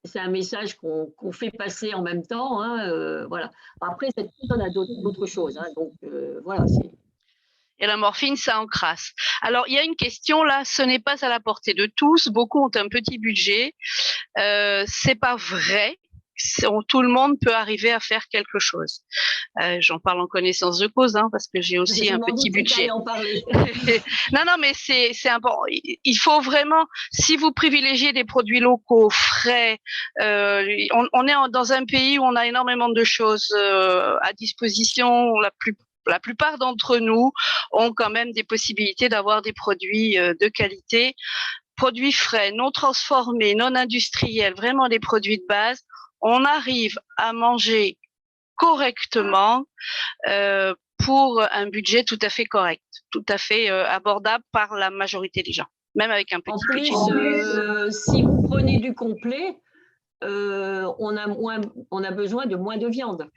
c'est un message qu'on fait passer en même temps, hein, voilà. Après, cette personne a d'autres choses, hein, donc voilà. Et la morphine, ça encrasse. Alors, il y a une question là, ce n'est pas à la portée de tous. Beaucoup ont un petit budget. C'est pas vrai. tout le monde peut arriver à faire quelque chose. J'en parle en connaissance de cause, hein, parce que j'ai aussi un petit budget. En parler. Non, mais c'est important. Il faut vraiment, si vous privilégiez des produits locaux, frais, on est dans un pays où on a énormément de choses à disposition. La plupart d'entre nous ont quand même des possibilités d'avoir des produits de qualité, produits frais, non transformés, non industriels, vraiment des produits de base. On arrive à manger correctement pour un budget tout à fait correct, tout à fait abordable par la majorité des gens, même avec un petit budget. En plus, si vous prenez du complet, on a besoin de moins de viande,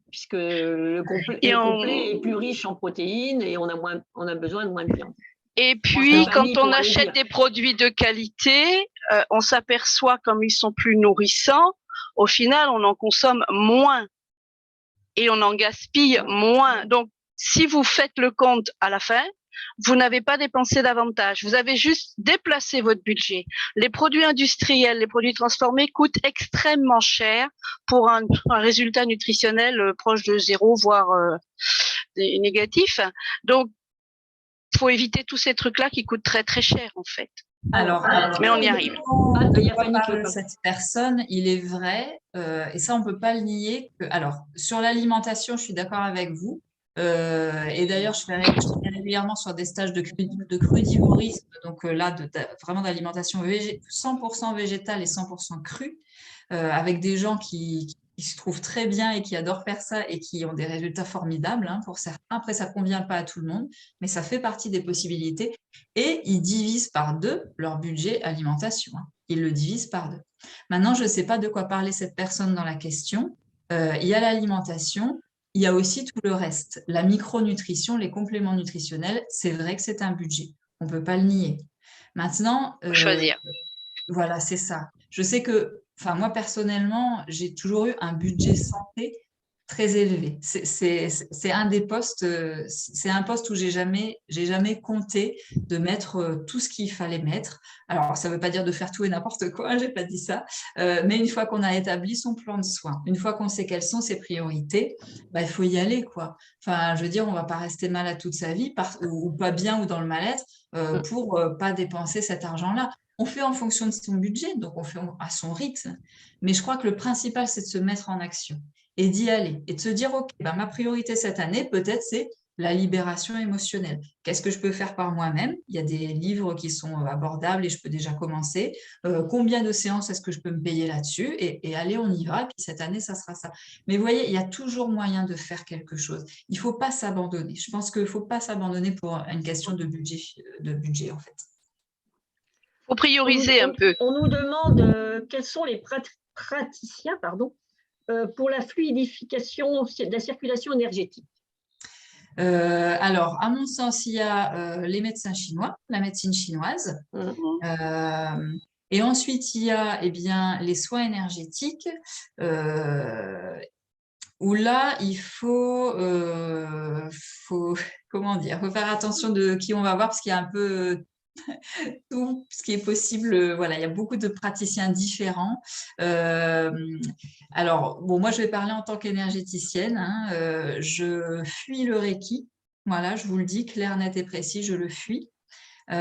puisque le complet est plus riche en protéines et on a besoin de moins de viande. Et puis, quand on achète des produits de qualité, on s'aperçoit, comme ils sont plus nourrissants, au final, on en consomme moins et on en gaspille moins. Donc, si vous faites le compte à la fin, vous n'avez pas dépensé davantage. Vous avez juste déplacé votre budget. Les produits industriels, les produits transformés coûtent extrêmement cher pour un résultat nutritionnel proche de zéro, voire négatif. Donc, il faut éviter tous ces trucs-là qui coûtent très, très cher, en fait. Alors, mais on y arrive. De quoi parle cette personne, il est vrai, et ça, on ne peut pas le nier. Alors, sur l'alimentation, je suis d'accord avec vous. Et d'ailleurs, je fais régulièrement sur des stages de crudivorisme, donc là, vraiment d'alimentation 100% végétale et 100% crue, avec des gens qui se trouvent très bien et qui adorent faire ça et qui ont des résultats formidables, hein, pour certains. Après, ça ne convient pas à tout le monde, mais ça fait partie des possibilités. Et ils divisent par 2 leur budget alimentation, hein. Ils le divisent par 2. Maintenant, je ne sais pas de quoi parler cette personne dans la question. Il y a l'alimentation, il y a aussi tout le reste. La micronutrition, les compléments nutritionnels, c'est vrai que c'est un budget. On ne peut pas le nier. Maintenant, choisir. Voilà, c'est ça. Je sais que, enfin, moi personnellement, j'ai toujours eu un budget santé très élevé. C'est un des postes, c'est un poste où j'ai jamais compté de mettre tout ce qu'il fallait mettre. Alors, ça ne veut pas dire de faire tout et n'importe quoi, j'ai pas dit ça. Mais une fois qu'on a établi son plan de soins, une fois qu'on sait quelles sont ses priorités, bah, il faut y aller, quoi. Enfin, je veux dire, on va pas rester malade toute sa vie, ou pas bien ou dans le mal-être, pour pas dépenser cet argent-là. On fait en fonction de son budget, donc on fait à son rythme. Mais je crois que le principal, c'est de se mettre en action et d'y aller et de se dire, OK, ben, ma priorité cette année, peut-être, c'est la libération émotionnelle. Qu'est-ce que je peux faire par moi-même? Il y a des livres qui sont abordables et je peux déjà commencer. Combien de séances est-ce que je peux me payer là-dessus? Et allez, on y va. Et puis cette année, ça sera ça. Mais vous voyez, il y a toujours moyen de faire quelque chose. Il ne faut pas s'abandonner. Je pense qu'il ne faut pas s'abandonner pour une question de budget en fait. Faut prioriser un peu. On nous demande quels sont les praticiens pour la fluidification de la circulation énergétique. Alors, à mon sens, il y a les médecins chinois, la médecine chinoise. Et ensuite, il y a bien, les soins énergétiques, où là, il faut comment dire, faut faire attention de qui on va voir parce qu'il y a un peu tout ce qui est possible. Voilà, il y a beaucoup de praticiens différents. Alors, bon, moi, je vais parler en tant qu'énergéticienne, hein. Je fuis le Reiki. Voilà, je vous le dis, clair, net et précis, je le fuis. Il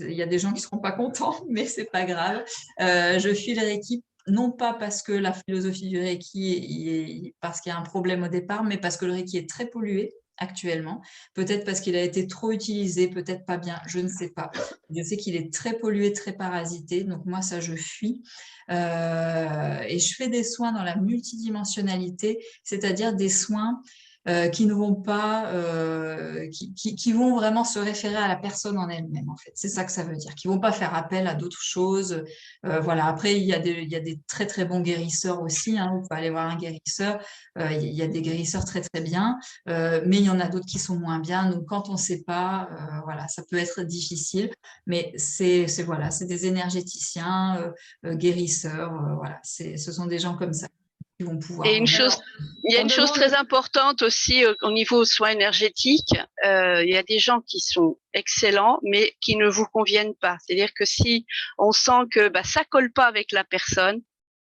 y a des gens qui ne seront pas contents, mais ce n'est pas grave. Je fuis le Reiki, non pas parce que la philosophie du Reiki, parce qu'il y a un problème au départ, mais parce que le Reiki est très pollué actuellement, peut-être parce qu'il a été trop utilisé, peut-être pas bien, je ne sais pas. Je sais qu'il est très pollué, très parasité, donc moi ça je fuis. Et je fais des soins dans la multidimensionnalité, c'est-à-dire des soins qui ne vont pas, qui vont vraiment se référer à la personne en elle-même, en fait. C'est ça que ça veut dire, qui ne vont pas faire appel à d'autres choses. Voilà. Après, il y a des très, très bons guérisseurs aussi, hein. Vous pouvez aller voir un guérisseur. Il y a des guérisseurs très, très bien, mais il y en a d'autres qui sont moins bien. Donc, quand on ne sait pas, voilà, ça peut être difficile. Mais voilà, c'est des énergéticiens, guérisseurs. Voilà, ce sont des gens comme ça. Vont pouvoir. Et il y a une chose très importante aussi au niveau soins énergétiques. Il y a des gens qui sont excellents, mais qui ne vous conviennent pas. C'est-à-dire que si on sent que ça colle pas avec la personne,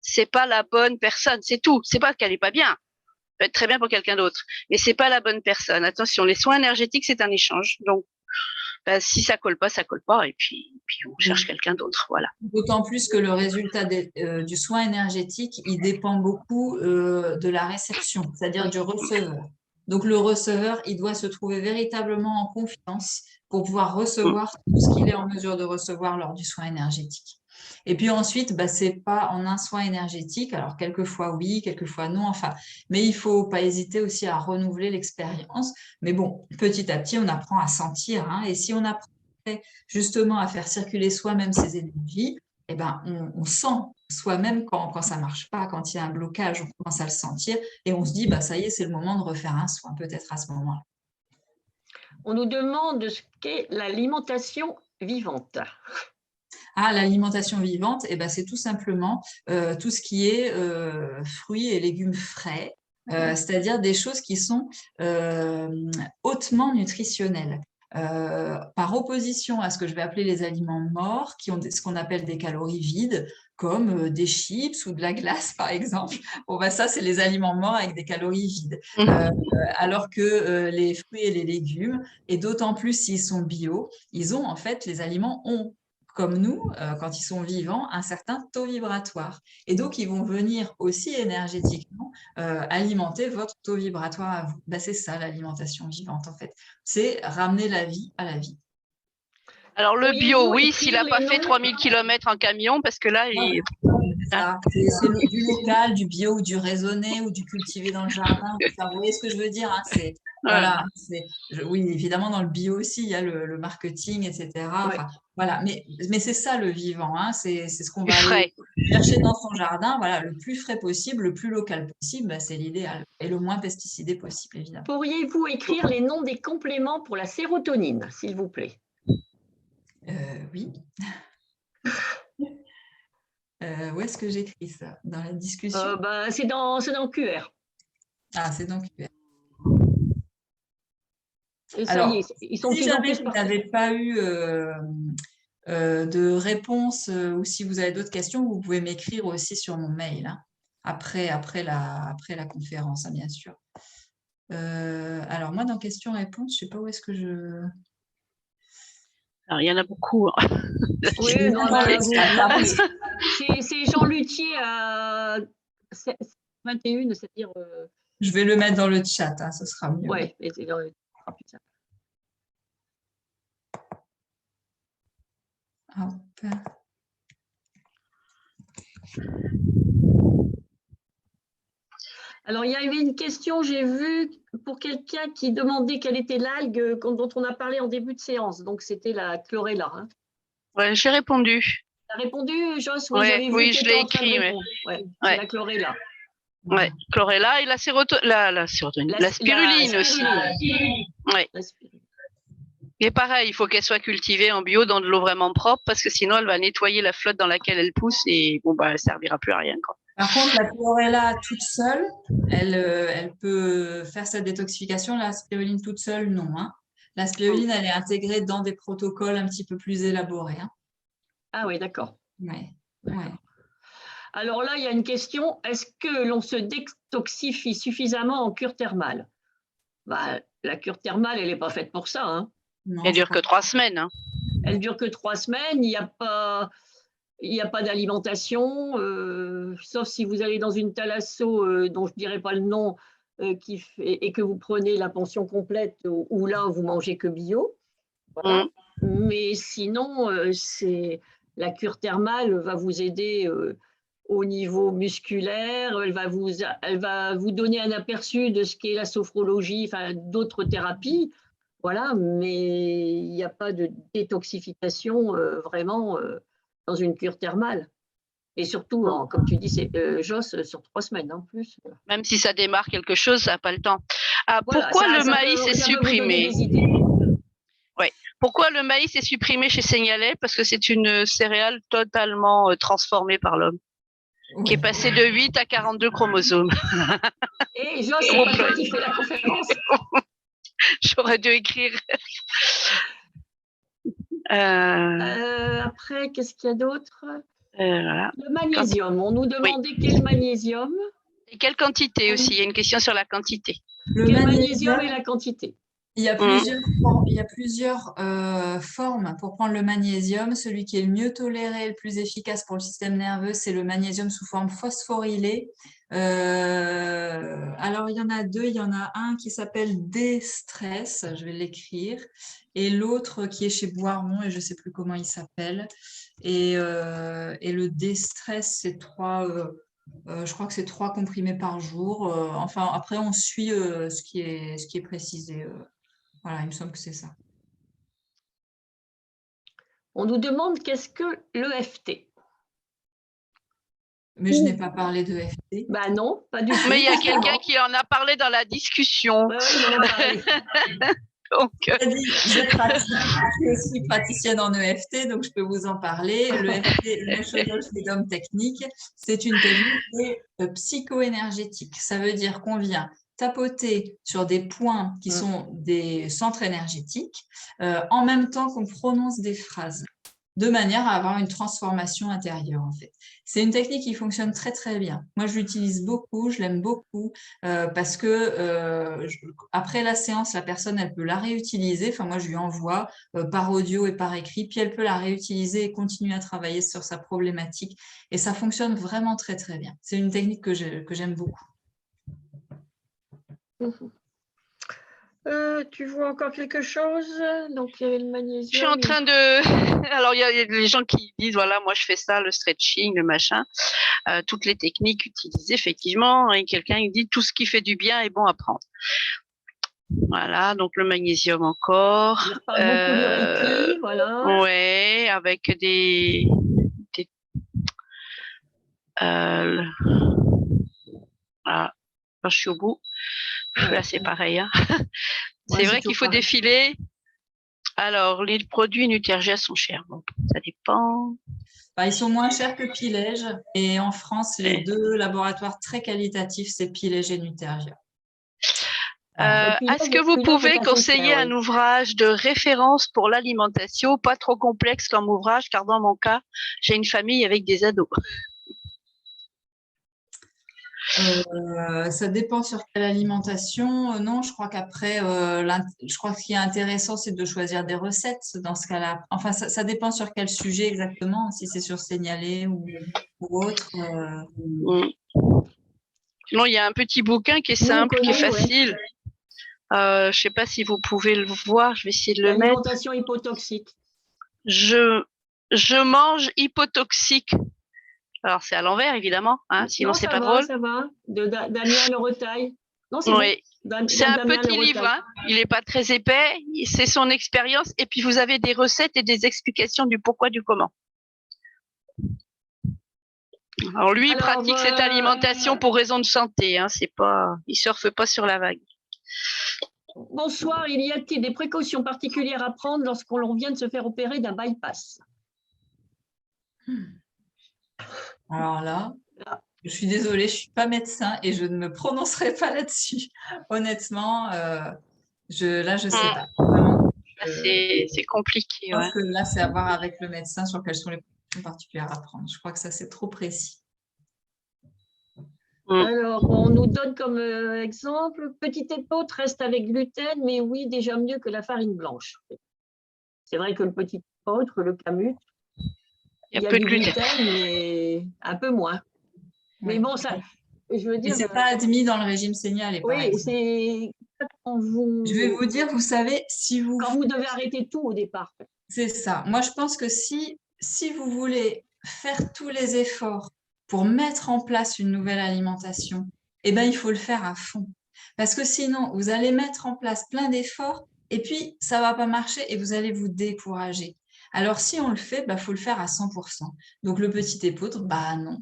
c'est pas la bonne personne, c'est tout. C'est pas qu'elle est pas bien. Elle peut être très bien pour quelqu'un d'autre, mais c'est pas la bonne personne. Attention, les soins énergétiques, c'est un échange. Donc, si ça colle pas, et puis on cherche quelqu'un d'autre. Voilà. D'autant plus que le résultat du soin énergétique, il dépend beaucoup de la réception, c'est-à-dire du receveur. Donc, le receveur, il doit se trouver véritablement en confiance pour pouvoir recevoir tout ce qu'il est en mesure de recevoir lors du soin énergétique. Et puis ensuite, bah, c'est pas en un soin énergétique, alors quelquefois oui, quelquefois non, enfin, mais il faut pas hésiter aussi à renouveler l'expérience. Mais bon, petit à petit, on apprend à sentir, hein, et si on apprend justement à faire circuler soi-même ses énergies, eh ben, on sent soi-même quand ça marche pas, quand il y a un blocage, on commence à le sentir et on se dit, bah, ça y est, c'est le moment de refaire un soin, peut-être à ce moment-là. On nous demande ce qu'est l'alimentation vivante. Ah, l'alimentation vivante, eh ben, c'est tout simplement tout ce qui est fruits et légumes frais, c'est-à-dire des choses qui sont hautement nutritionnelles. Par opposition à ce que je vais appeler les aliments morts, qui ont ce qu'on appelle des calories vides, comme des chips ou de la glace, par exemple. Bon, ben ça, c'est les aliments morts avec des calories vides. Alors que les fruits et les légumes, et d'autant plus s'ils sont bio, ils ont en fait, les aliments ont, comme nous, quand ils sont vivants, un certain taux vibratoire. Et donc, ils vont venir aussi énergétiquement alimenter votre taux vibratoire à vous. Ben, c'est ça l'alimentation vivante, en fait. C'est ramener la vie à la vie. Alors, le bio, Pourriez-vous oui, s'il écrire n'a pas les fait noms 3000 km en camion, parce que là, il... C'est du local, du bio ou du raisonné ou du cultivé dans le jardin. Enfin, vous voyez ce que je veux dire, hein, voilà, oui, évidemment, dans le bio aussi, il y a le marketing, etc. Enfin, voilà, mais c'est ça le vivant, hein, c'est ce qu'on va aller chercher dans son jardin, voilà, le plus frais possible, le plus local possible, bah, c'est l'idéal, et le moins pesticidé possible, évidemment. Pourriez-vous écrire les noms des compléments pour la sérotonine, s'il vous plaît? Oui. Où est-ce que j'écris ça? Dans la discussion? C'est dans QR. Ah, c'est dans QR. Ça y est, ils sont si plus en jamais plus vous n'avez pas eu de réponse ou si vous avez d'autres questions, vous pouvez m'écrire aussi sur mon mail, hein, après la conférence, hein, bien sûr. Alors, moi, dans questions-réponses, je ne sais pas où est-ce que je... Alors, il y en a beaucoup. Hein. Oui, c'est Jean Luthier à 21, c'est-à-dire... Je vais le mettre dans le chat, hein, ce sera mieux. Oui, c'est dans le... Hop. Alors, il y avait une question, j'ai vu, pour quelqu'un qui demandait quelle était l'algue dont on a parlé en début de séance. Donc, c'était la chlorella. Hein. Ouais, j'ai répondu. Tu as répondu, Joss? Oui, je l'ai écrit. C'est la chlorella. Ouais, chlorella et la spiruline aussi. Ouais. Et pareil, il faut qu'elle soit cultivée en bio dans de l'eau vraiment propre parce que sinon elle va nettoyer la flotte dans laquelle elle pousse et bon bah elle servira plus à rien quoi. Par contre, la chlorella toute seule, elle peut faire sa détoxification. La spiruline toute seule, non. Hein. La spiruline, elle est intégrée dans des protocoles un petit peu plus élaborés. Hein. Ah oui, d'accord. Ouais. Alors là, il y a une question. Est-ce que l'on se détoxifie suffisamment en cure thermale? La cure thermale, elle n'est pas faite pour ça. Hein. Non, elle dure que 3 semaines. Hein. Elle dure que 3 semaines. Il n'y a pas d'alimentation, sauf si vous allez dans une thalasso dont je ne dirai pas le nom et que vous prenez la pension complète où là, vous mangez que bio. Voilà. Mais sinon, la cure thermale va vous aider au niveau musculaire, elle va vous donner un aperçu de ce qu'est la sophrologie, enfin d'autres thérapies. Voilà, mais il n'y a pas de détoxification vraiment dans une cure thermale. Et surtout, comme tu dis, c'est Joss sur 3 semaines en plus. Même si ça démarre quelque chose, ça n'a pas le temps. Pourquoi le maïs est supprimé? Ouais. Pourquoi le maïs est supprimé chez Seignalais? Parce que c'est une céréale totalement transformée par l'homme, qui est passée de 8 à 42 chromosomes. Et Joss, c'est pas toi qui fais la conférence. J'aurais dû écrire. Après, qu'est-ce qu'il y a d'autre? Voilà. Le magnésium, on nous Oui. demandait quel magnésium, Et quelle quantité aussi? Il y a une question sur la quantité. Le quel magnésium, magnésium et la quantité. il y a plusieurs formes pour prendre le magnésium. Celui qui est le mieux toléré, le plus efficace pour le système nerveux, c'est le magnésium sous forme phosphorylée. Alors, il y en a deux. Il y en a un qui s'appelle D-Stress, je vais l'écrire, et l'autre qui est chez Boiron, et je ne sais plus comment il s'appelle. Et le D-Stress, c'est je crois que c'est 3 comprimés par jour. Enfin, après, on suit ce qui est précisé. Voilà, il me semble que c'est ça. On nous demande qu'est-ce que l'EFT. Mais je n'ai pas parlé de FT. Ben non, pas du tout. Mais il y a quelqu'un qui en a parlé dans la discussion. Oui, ils en ont parlé. Donc, Je suis aussi praticienne en EFT, donc je peux vous en parler. L'EFT, Emotional Freedom Technique, c'est une technique qui est psycho-énergétique. Ça veut dire qu'on vient tapoter sur des points qui sont des centres énergétiques en même temps qu'on prononce des phrases, de manière à avoir une transformation intérieure, en fait. C'est une technique qui fonctionne très, très bien. Moi, je l'utilise beaucoup, je l'aime beaucoup, parce que après la séance, la personne, elle peut la réutiliser. Enfin, moi, je lui envoie par audio et par écrit, puis elle peut la réutiliser et continuer à travailler sur sa problématique. Et ça fonctionne vraiment très, très bien. C'est une technique que j'aime beaucoup. Tu vois encore quelque chose? Donc, il y avait le magnésium. je suis en train de. Alors, il y a des gens qui disent voilà, moi, je fais ça, le stretching, le machin, toutes les techniques utilisées, effectivement. Et quelqu'un il dit tout ce qui fait du bien est bon à prendre. Voilà, donc le magnésium encore. Il reparle beaucoup du Reiki, voilà. Ouais, avec voilà. Quand je suis au bout, là, c'est pareil. Hein. C'est vrai qu'il faut défiler. Alors, les produits Nutergia sont chers. Bon, ça dépend. Ils sont moins chers que Pilège. Et en France, les deux laboratoires très qualitatifs, c'est Pilège et Nutergia. Est-ce que vous pouvez conseiller un ouvrage de référence pour l'alimentation, pas trop complexe comme ouvrage, car dans mon cas, j'ai une famille avec des ados. Ça dépend sur quelle alimentation. Non, je crois qu'après, je crois que ce qui est intéressant, c'est de choisir des recettes dans ce cas-là. Enfin, ça dépend sur quel sujet exactement, si c'est sur Signalé ou autre. Sinon, il y a un petit bouquin qui est simple, qui est facile. Je ne sais pas si vous pouvez le voir, je vais essayer de le mettre. L'alimentation hypotoxique. Je mange hypotoxique. Alors, c'est à l'envers, évidemment, hein, sinon c'est pas drôle. Ça va, de Damien Le Retail. Non, c'est oui. Bon. C'est un petit livre, hein. Il n'est pas très épais, c'est son expérience, et puis vous avez des recettes et des explications du pourquoi, du comment. Alors lui, il pratique cette alimentation pour raison de santé, hein, c'est pas, il surfe pas sur la vague. Bonsoir, il y a-t-il des précautions particulières à prendre lorsqu'on vient de se faire opérer d'un bypass? Alors là, je suis désolée, je ne suis pas médecin et je ne me prononcerai pas là-dessus. Honnêtement, là, je ne sais pas. C'est compliqué. Je pense que là, c'est à voir avec le médecin sur quelles sont les précautions particulières à prendre. Je crois que ça, c'est trop précis. Alors, on nous donne comme exemple, petite épeautre reste avec gluten, mais oui, déjà mieux que la farine blanche. C'est vrai que le petit épeautre, le camut, il y a peu de gluten, mais un peu moins. Oui. Mais bon, ça, je veux dire. Mais c'est pas admis dans le régime Signalé. Oui, c'est quand vous. Je vais vous dire, vous savez, quand vous devez arrêter tout au départ. C'est ça. Moi, je pense que si vous voulez faire tous les efforts pour mettre en place une nouvelle alimentation, eh ben, il faut le faire à fond. Parce que sinon, vous allez mettre en place plein d'efforts et puis ça va pas marcher et vous allez vous décourager. Alors, si on le fait, faut le faire à 100%. Donc, le petit épeautre, non.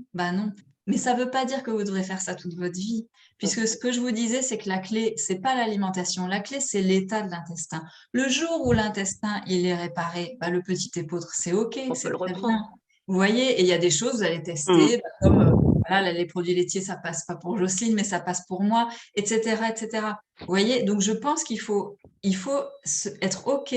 Mais ça ne veut pas dire que vous devrez faire ça toute votre vie. Puisque ce que je vous disais, c'est que la clé, c'est pas l'alimentation. La clé, c'est l'état de l'intestin. Le jour où l'intestin, il est réparé, le petit épeautre, c'est OK. C'est très bien. Vous voyez, et il y a des choses, vous allez tester, comme les produits laitiers, ça passe pas pour Jocelyne, mais ça passe pour moi, etc., etc. Vous voyez, donc je pense qu'il faut être OK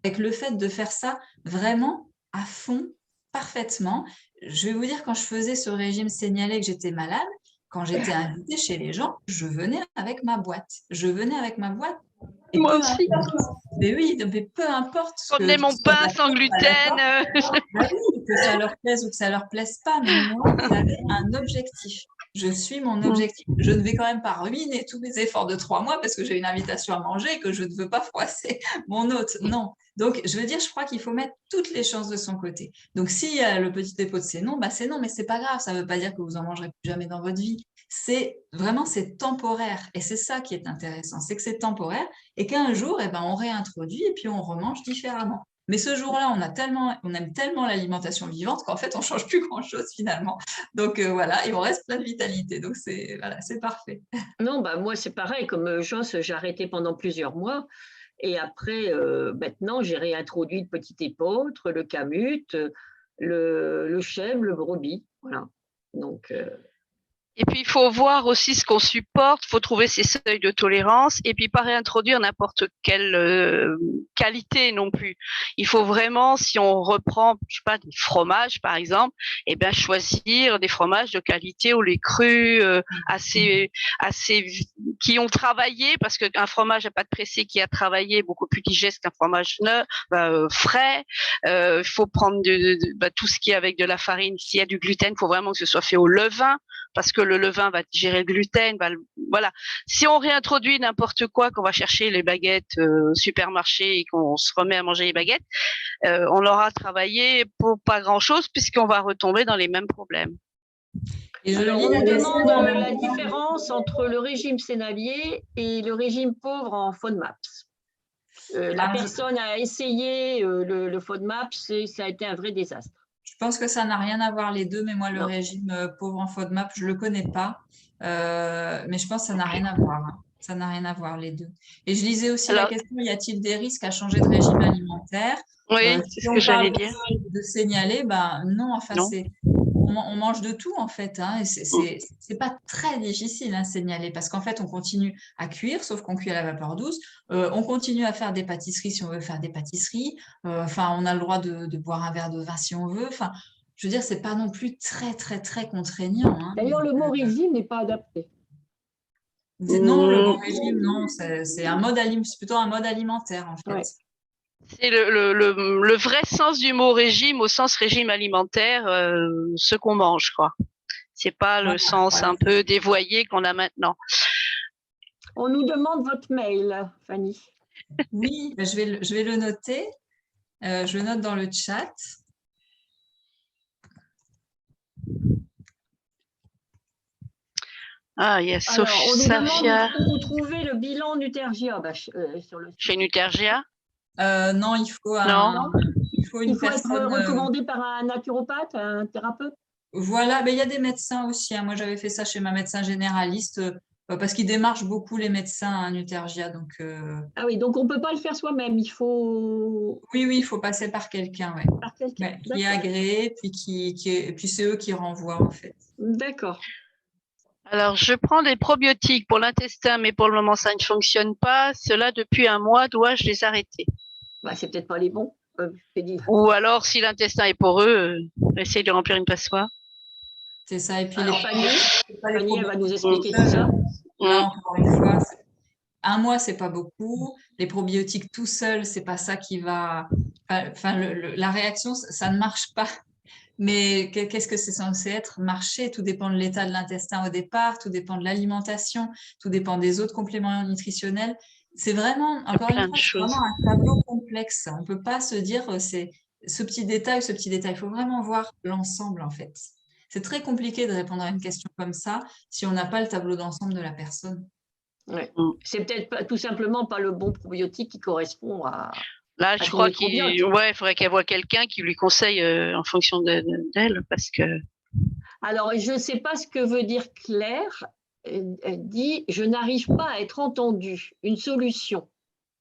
avec le fait de faire ça vraiment à fond parfaitement. Je vais vous dire, quand je faisais ce régime signalé que j'étais malade, quand j'étais invitée chez les gens, je venais avec ma boîte. Je venais avec ma boîte. Et Moi peu aussi. importe, mais oui, mais peu importe ce Prenez mon qu'ils soient pain sans d'accord, pas gluten. d'accord. Bah oui, que ça leur plaise ou que ça leur plaise pas, mais moi, j'avais un objectif. Je suis mon objectif. Je ne vais quand même pas ruiner tous mes efforts de 3 mois parce que j'ai une invitation à manger et que je ne veux pas froisser mon hôte. Non. Donc, je veux dire, je crois qu'il faut mettre toutes les chances de son côté. Donc, s'il y a le petit dépôt de c'est non, bah c'est non, mais c'est pas grave. Ça ne veut pas dire que vous en mangerez plus jamais dans votre vie. C'est vraiment, c'est temporaire. Et c'est ça qui est intéressant. C'est que c'est temporaire et qu'un jour, eh ben, on réintroduit et puis on remange différemment. Mais ce jour-là, on aime tellement l'alimentation vivante qu'en fait, on change plus grand-chose finalement. Donc voilà, et on reste plein de vitalité. Donc c'est voilà, c'est parfait. Non, bah moi c'est pareil, comme Joss, j'ai arrêté pendant plusieurs mois. Et après, maintenant, j'ai réintroduit le petit épeautre, le camut, le chèvre, le brebis. Voilà. Donc, Et puis, il faut voir aussi ce qu'on supporte, il faut trouver ses seuils de tolérance et puis pas réintroduire n'importe quelle qualité non plus. Il faut vraiment, si on reprend, je sais pas, des fromages par exemple, eh ben choisir des fromages de qualité au lait cru, assez qui ont travaillé, parce qu'un fromage à pâte pressée qui a travaillé est beaucoup plus digeste qu'un fromage neuf, frais. Il faut prendre tout ce qui est avec de la farine. S'il y a du gluten, il faut vraiment que ce soit fait au levain, parce que le levain va digérer le gluten. Voilà. Si on réintroduit n'importe quoi, qu'on va chercher les baguettes au supermarché et qu'on se remet à manger les baguettes, on aura travaillé pour pas grand-chose puisqu'on va retomber dans les mêmes problèmes. Et alors, on lis nous demande en même la temps. différence entre le régime sénalier et le régime pauvre en FODMAPs. La personne a essayé le FODMAP, ça a été un vrai désastre. Je pense que ça n'a rien à voir les deux, mais moi, le Non. régime pauvre en FODMAP, je le connais pas. Mais je pense que ça n'a rien à voir, hein. Ça n'a rien à voir les deux. Et je lisais aussi la question, y a-t-il des risques à changer de régime alimentaire? Oui, c'est Si ce que on j'allais parle dire. de signaler, ben non, enfin Non. on mange de tout en fait, hein, et c'est pas très difficile hein, signaler parce qu'en fait on continue à cuire, sauf qu'on cuit à la vapeur douce. On continue à faire des pâtisseries si on veut faire des pâtisseries. Enfin, on a le droit de boire un verre de vin si on veut. Enfin, je veux dire, c'est pas non plus très très très contraignant. Hein. D'ailleurs, le mot régime n'est pas adapté. Non, le mot régime, non, c'est un mode c'est plutôt un mode alimentaire en fait. Ouais. C'est le vrai sens du mot régime au sens régime alimentaire, ce qu'on mange, quoi. C'est pas le sens un peu dévoyé qu'on a maintenant. On nous demande votre mail, Fanny. Oui, je vais le noter. Je le note dans le chat. Ah, il y a Alors, on nous demande Sophia. où vous trouvez le bilan Nutergia sur le site. Chez Nutergia. Non, il faut une personne. Être recommandé par un naturopathe, un thérapeute. Voilà, mais il y a des médecins aussi. Hein. Moi, j'avais fait ça chez ma médecin généraliste parce qu'ils démarchent beaucoup les médecins à Nutergia. Donc, Ah oui, donc on ne peut pas le faire soi-même. Il faut. oui, il faut passer par quelqu'un, ouais. Par quelqu'un. Ouais, qui est agréé, et puis c'est eux qui renvoient en fait. D'accord. Alors, je prends des probiotiques pour l'intestin, mais pour le moment, ça ne fonctionne pas. Cela depuis un mois, dois-je les arrêter? Bah, c'est peut-être pas les bons. Ou alors, si l'intestin est poreux, essaye de remplir une passoire. C'est ça. Et puis alors, Fanny, elle va nous expliquer tout ça. Là, encore une fois, un mois, c'est pas beaucoup. Les probiotiques tout seuls, c'est pas ça qui va. Enfin, la réaction, ça ne marche pas. Mais qu'est-ce que c'est censé être? Marcher, tout dépend de l'état de l'intestin au départ, tout dépend de l'alimentation, tout dépend des autres compléments nutritionnels. C'est vraiment, encore une fois, c'est vraiment un tableau complexe. On ne peut pas se dire c'est ce petit détail. Il faut vraiment voir l'ensemble en fait. C'est très compliqué de répondre à une question comme ça si on n'a pas le tableau d'ensemble de la personne. Ouais. C'est peut-être tout simplement pas le bon probiotique qui correspond à. Là, je crois qu'il faudrait qu'elle voie quelqu'un qui lui conseille en fonction d'elle, parce que. Alors, je ne sais pas ce que veut dire Claire. Elle dit « Je n'arrive pas à être entendue. Une solution. »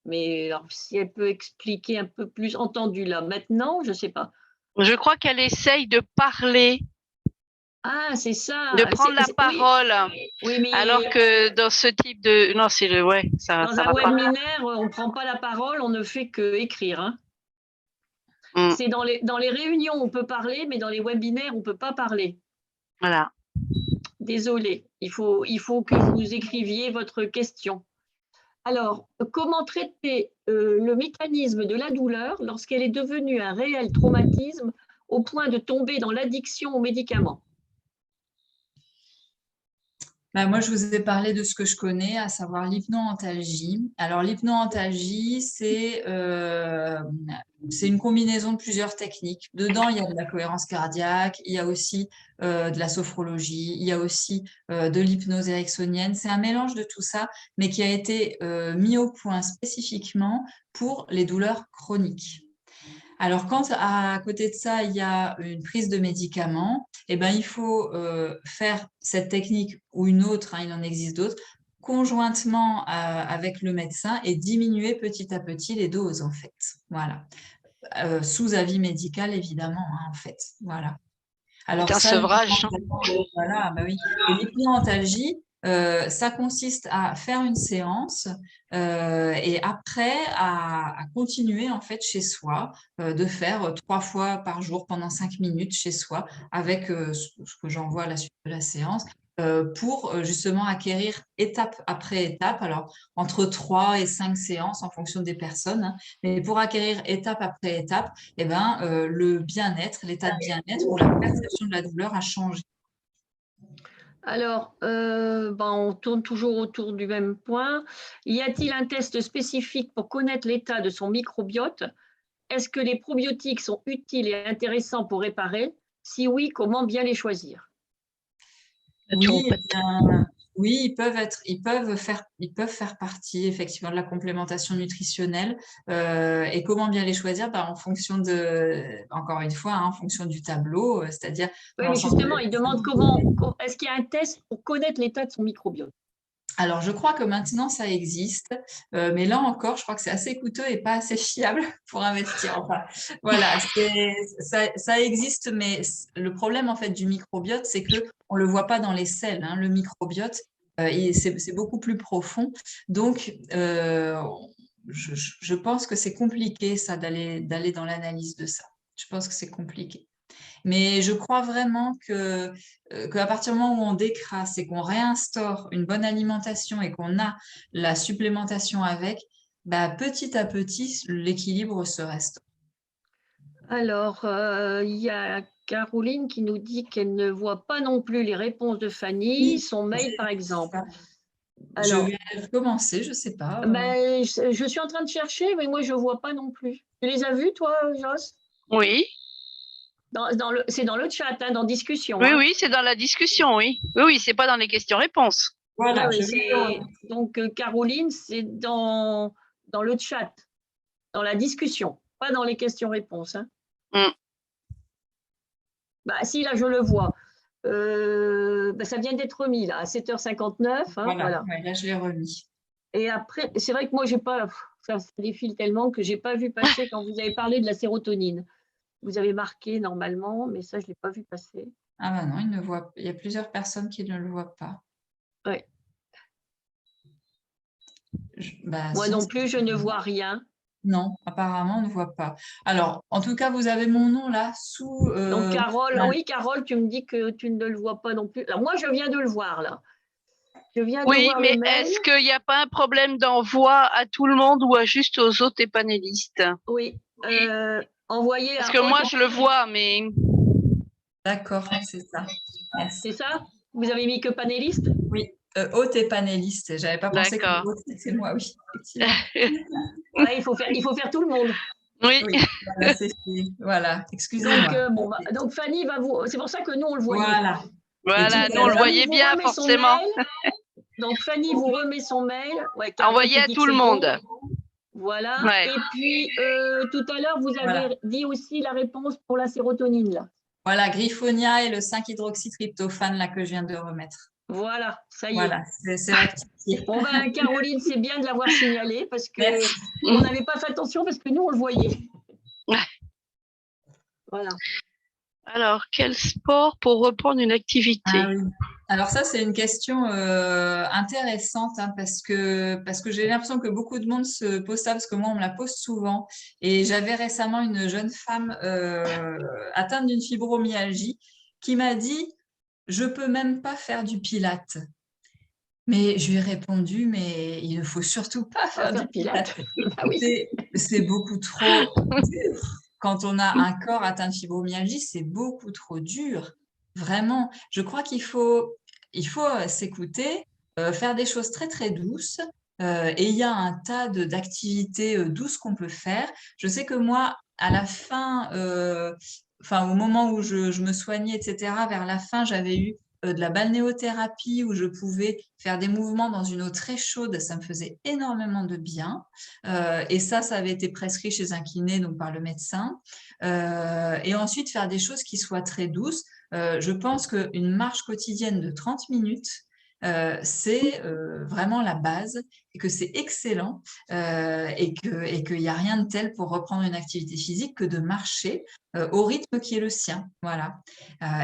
Mais alors, si elle peut expliquer un peu plus entendu là, maintenant, je ne sais pas. Je crois qu'elle essaye de parler. Ah, c'est ça. De prendre la parole. Oui, mais alors que dans ce type de. Non, c'est le. Ouais, ça. Dans un webinaire, on ne prend pas la parole, on ne fait que écrire. Hein. C'est dans les réunions, on peut parler, mais dans les webinaires, on ne peut pas parler. Voilà. Désolée, il faut que vous écriviez votre question. Alors, comment traiter le mécanisme de la douleur lorsqu'elle est devenue un réel traumatisme au point de tomber dans l'addiction aux médicaments? Moi, je vous ai parlé de ce que je connais, à savoir l'hypnoantalgie. Alors, l'hypnoantalgie, c'est une combinaison de plusieurs techniques. Dedans, il y a de la cohérence cardiaque, il y a aussi de la sophrologie, il y a aussi de l'hypnose ericksonienne. C'est un mélange de tout ça, mais qui a été mis au point spécifiquement pour les douleurs chroniques. Alors, quand à côté de ça, il y a une prise de médicaments, il faut faire cette technique ou une autre, il en existe d'autres, conjointement avec le médecin et diminuer petit à petit les doses, en fait. Voilà. Sous avis médical, évidemment, en fait. Voilà. Alors un ça, sevrage. voilà, oui. Et l'hypnoantalgie, ça consiste à faire une séance et après à continuer en fait chez soi, de faire 3 fois par jour pendant 5 minutes chez soi avec ce que j'envoie à la suite de la séance pour justement acquérir étape après étape, alors entre 3 et 5 séances en fonction des personnes, mais pour acquérir étape après étape, le bien-être, l'état de bien-être ou la perception de la douleur a changé. Alors, on tourne toujours autour du même point. Y a-t-il un test spécifique pour connaître l'état de son microbiote? Est-ce que les probiotiques sont utiles et intéressants pour réparer? Si oui, comment bien les choisir? Oui, ils peuvent faire partie effectivement de la complémentation nutritionnelle. Et comment bien les choisir? En fonction encore une fois, en fonction du tableau, c'est-à-dire Oui, mais l'ensemble de justement, il demande est-ce qu'il y a un test pour connaître l'état de son microbiote? Alors, je crois que maintenant, ça existe, mais là encore, je crois que c'est assez coûteux et pas assez fiable pour investir. Enfin, voilà, ça existe, mais le problème en fait du microbiote, c'est que on le voit pas dans les selles. Le microbiote, c'est beaucoup plus profond. Donc, je pense que c'est compliqué ça d'aller dans l'analyse de ça. Je pense que c'est compliqué. Mais je crois vraiment qu'à partir du moment où on décrasse et qu'on réinstaure une bonne alimentation et qu'on a la supplémentation avec, petit à petit, l'équilibre se restaure. Alors, il y a Caroline qui nous dit qu'elle ne voit pas non plus les réponses de Fanny, son mail par exemple. Je Alors, vais recommencer, je ne sais pas. je suis en train de chercher, mais moi je ne vois pas non plus. Tu les as vus, toi, Joss? Oui. C'est dans le chat, dans discussion. Oui, oui, c'est dans la discussion, oui. Oui, oui, c'est pas dans les questions-réponses. Voilà. Donc, Caroline, c'est dans le chat, dans la discussion, pas dans les questions-réponses. Si, là, je le vois. Ça vient d'être remis, là, à 7h59. Voilà. Ouais, là, je l'ai remis. Et après, c'est vrai que moi, j'ai pas, ça défile tellement que je n'ai pas vu passer quand vous avez parlé de la sérotonine. Vous avez marqué normalement, mais ça, je ne l'ai pas vu passer. Ah non, il y a plusieurs personnes qui ne le voient pas. Oui. Moi non plus, je ne vois rien. Non, apparemment, on ne voit pas. Alors, en tout cas, vous avez mon nom là sous… Donc, Carole, oui, Carole, tu me dis que tu ne le vois pas non plus. Alors, moi, je viens de le voir, là. Oui, mais est-ce qu'il n'y a pas un problème d'envoi à tout le monde ou à juste aux autres et panélistes? Oui, envoyer… Parce que moi, je le vois, mais… D'accord, c'est ça. Merci. C'est ça? Vous avez mis que panéliste? Oui, hôte et panéliste. J'avais pas pensé que l'hôte, c'était moi, oui. Il faut faire tout le monde. Oui. Voilà, c'est fait. Voilà, excusez-moi. Donc, Fanny va vous… C'est pour ça que nous, on le voyait. Voilà, nous, on le voyait bien, forcément. Donc, Fanny vous remet son mail. Envoyé à tout le monde. Voilà. Ouais. Et puis, tout à l'heure, vous avez dit aussi la réponse pour la sérotonine, là. Voilà, Griffonia et le 5-hydroxytryptophane là que je viens de remettre. Voilà, ça y est. Voilà, c'est rectifié. Bon, Caroline, c'est bien de l'avoir signalé parce qu'on n'avait pas fait attention parce que nous, on le voyait. Voilà. Alors, quel sport pour reprendre une activité? Alors ça, c'est une question intéressante hein, parce que j'ai l'impression que beaucoup de monde se pose ça, parce que moi, on me la pose souvent. Et j'avais récemment une jeune femme atteinte d'une fibromyalgie qui m'a dit, je peux même pas faire du pilate. Mais je lui ai répondu, mais il ne faut surtout pas faire du pilate. Ah oui. C'est beaucoup trop. Quand on a un corps atteint de fibromyalgie, c'est beaucoup trop dur. Vraiment, je crois qu'il faut s'écouter, faire des choses très très douces. Et il y a un tas d'activités douces qu'on peut faire. Je sais que moi, à la fin, au moment où je me soignais, etc., vers la fin, j'avais eu de la balnéothérapie où je pouvais faire des mouvements dans une eau très chaude. Ça me faisait énormément de bien. Et ça avait été prescrit chez un kiné, donc par le médecin. Et ensuite, faire des choses qui soient très douces. Je pense qu'une marche quotidienne de 30 minutes, c'est vraiment la base et que c'est excellent et qu'il n'y a rien de tel pour reprendre une activité physique que de marcher au rythme qui est le sien. Voilà.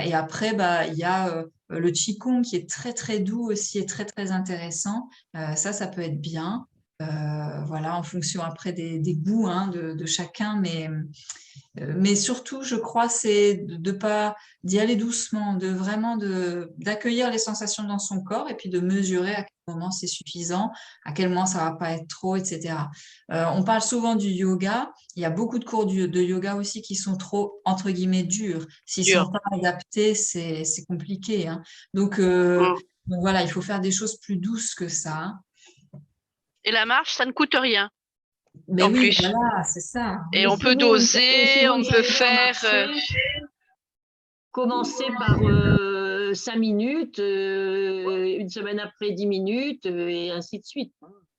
Et après, il y a le Qigong qui est très, très doux aussi et très, très intéressant. Ça peut être bien. Voilà, en fonction après des goûts hein, de chacun, mais surtout, je crois, c'est de pas d'y aller doucement, de vraiment d'accueillir les sensations dans son corps et puis de mesurer à quel moment c'est suffisant, à quel moment ça va pas être trop, etc. On parle souvent du yoga. Il y a beaucoup de cours de yoga aussi qui sont trop, entre guillemets, durs. S'ils sont pas adaptés, c'est compliqué. Hein. Donc voilà, il faut faire des choses plus douces que ça. Hein. Et la marche, ça ne coûte rien. Mais en oui, plus. voilà, c'est ça. Et Mais on si peut vous- doser, si vous on ne peut savez pas faire. marcher, commencer par 5 minutes, une semaine après 10 minutes, et ainsi de suite.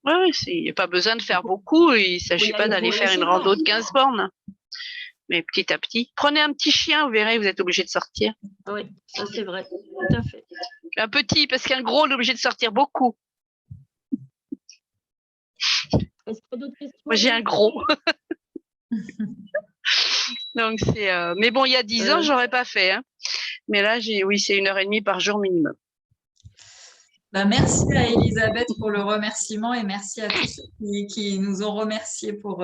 Oui, il n'y a pas besoin de faire beaucoup. Il ne s'agit pas d'aller faire une rando de 15 bornes. Mais petit à petit. Prenez un petit chien, vous verrez, vous êtes obligé de sortir. Oui, ça c'est vrai, tout à fait. Un petit, parce qu'un gros, on est obligé de sortir beaucoup. Est-ce qu'il y a d'autres questions? Moi, j'ai un gros. Donc, c'est. Mais bon, il y a 10 ans, je n'aurais pas fait. Hein. Mais là, oui, c'est 1h30 par jour minimum. Merci à Elisabeth pour le remerciement et merci à tous ceux qui nous ont remerciés pour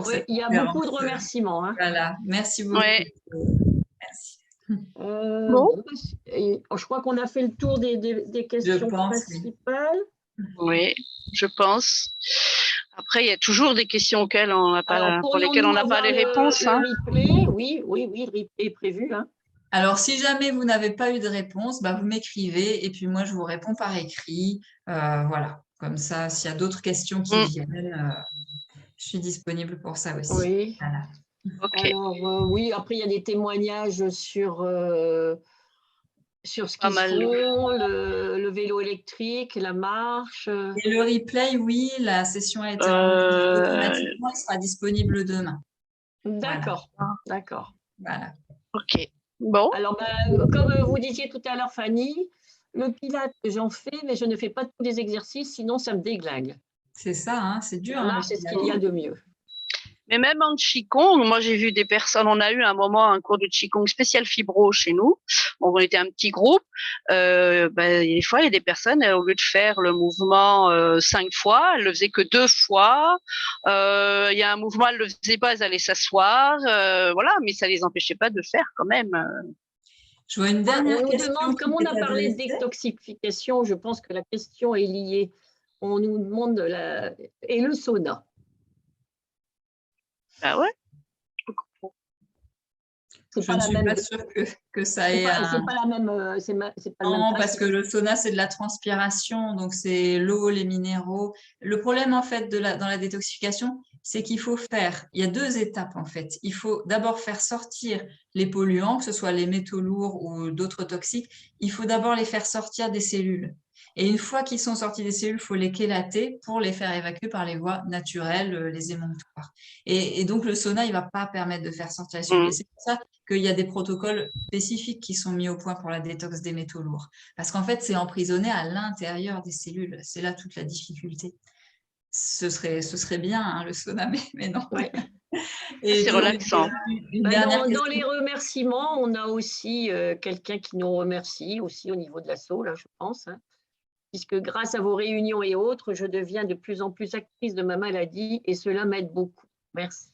cette il y a beaucoup de remerciements. Hein. Voilà, merci beaucoup. Ouais. Merci. Bon. Je crois qu'on a fait le tour des questions principales. Oui, je pense. Après, il y a toujours des questions auxquelles pour lesquelles on n'a pas les réponses. Le replay, oui, le replay est prévu. Hein. Alors, si jamais vous n'avez pas eu de réponse, vous m'écrivez et puis moi, je vous réponds par écrit. Voilà, comme ça, s'il y a d'autres questions qui viennent, je suis disponible pour ça aussi. Oui. Voilà. Okay. Alors, oui, après, il y a des témoignages sur ce qu'ils font, le vélo électrique, la marche. Et le replay, oui, la session a été enregistrée automatiquement, il sera disponible demain. D'accord, d'accord. Voilà. Ok. Bon. Alors, comme vous disiez tout à l'heure, Fanny, le pilate, j'en fais, mais je ne fais pas tous les exercices, sinon ça me déglingue. C'est ça, hein, c'est dur. La marche, c'est ce qu'il y a de mieux. Mais même en Qigong, moi j'ai vu des personnes, on a eu un moment un cours de Qigong spécial fibro chez nous, on était un petit groupe, des fois il y a des personnes, au lieu de faire le mouvement 5 fois, elles le faisaient que 2 fois, il y a un mouvement, elles le faisaient pas, elles allaient s'asseoir, voilà, mais ça les empêchait pas de faire quand même. Je vois une dernière question. On nous demande, comme on a parlé de détoxification, je pense que la question est liée. On nous demande et le sauna. Ah ouais. Je ne suis pas sûre que ça ait C'est pas la même. Non, parce que le sauna, c'est de la transpiration, donc c'est l'eau, les minéraux. Le problème, en fait, dans la détoxification, c'est qu'il faut il y a 2 étapes, en fait. Il faut d'abord faire sortir les polluants, que ce soit les métaux lourds ou d'autres toxiques. Il faut d'abord les faire sortir des cellules. Et une fois qu'ils sont sortis des cellules, il faut les chélater pour les faire évacuer par les voies naturelles, les émonctoires. Et donc, le sauna, il ne va pas permettre de faire sortir les cellules. Et c'est pour ça qu'il y a des protocoles spécifiques qui sont mis au point pour la détox des métaux lourds. Parce qu'en fait, c'est emprisonné à l'intérieur des cellules. C'est là toute la difficulté. Ce serait bien, hein, le sauna, mais non. Ouais. Et C'est donc, relaxant. une Bah, dernière dans question. les remerciements, on a aussi quelqu'un qui nous remercie, aussi au niveau de l'asso, là, je pense, hein, puisque grâce à vos réunions et autres, je deviens de plus en plus actrice de ma maladie et cela m'aide beaucoup. Merci.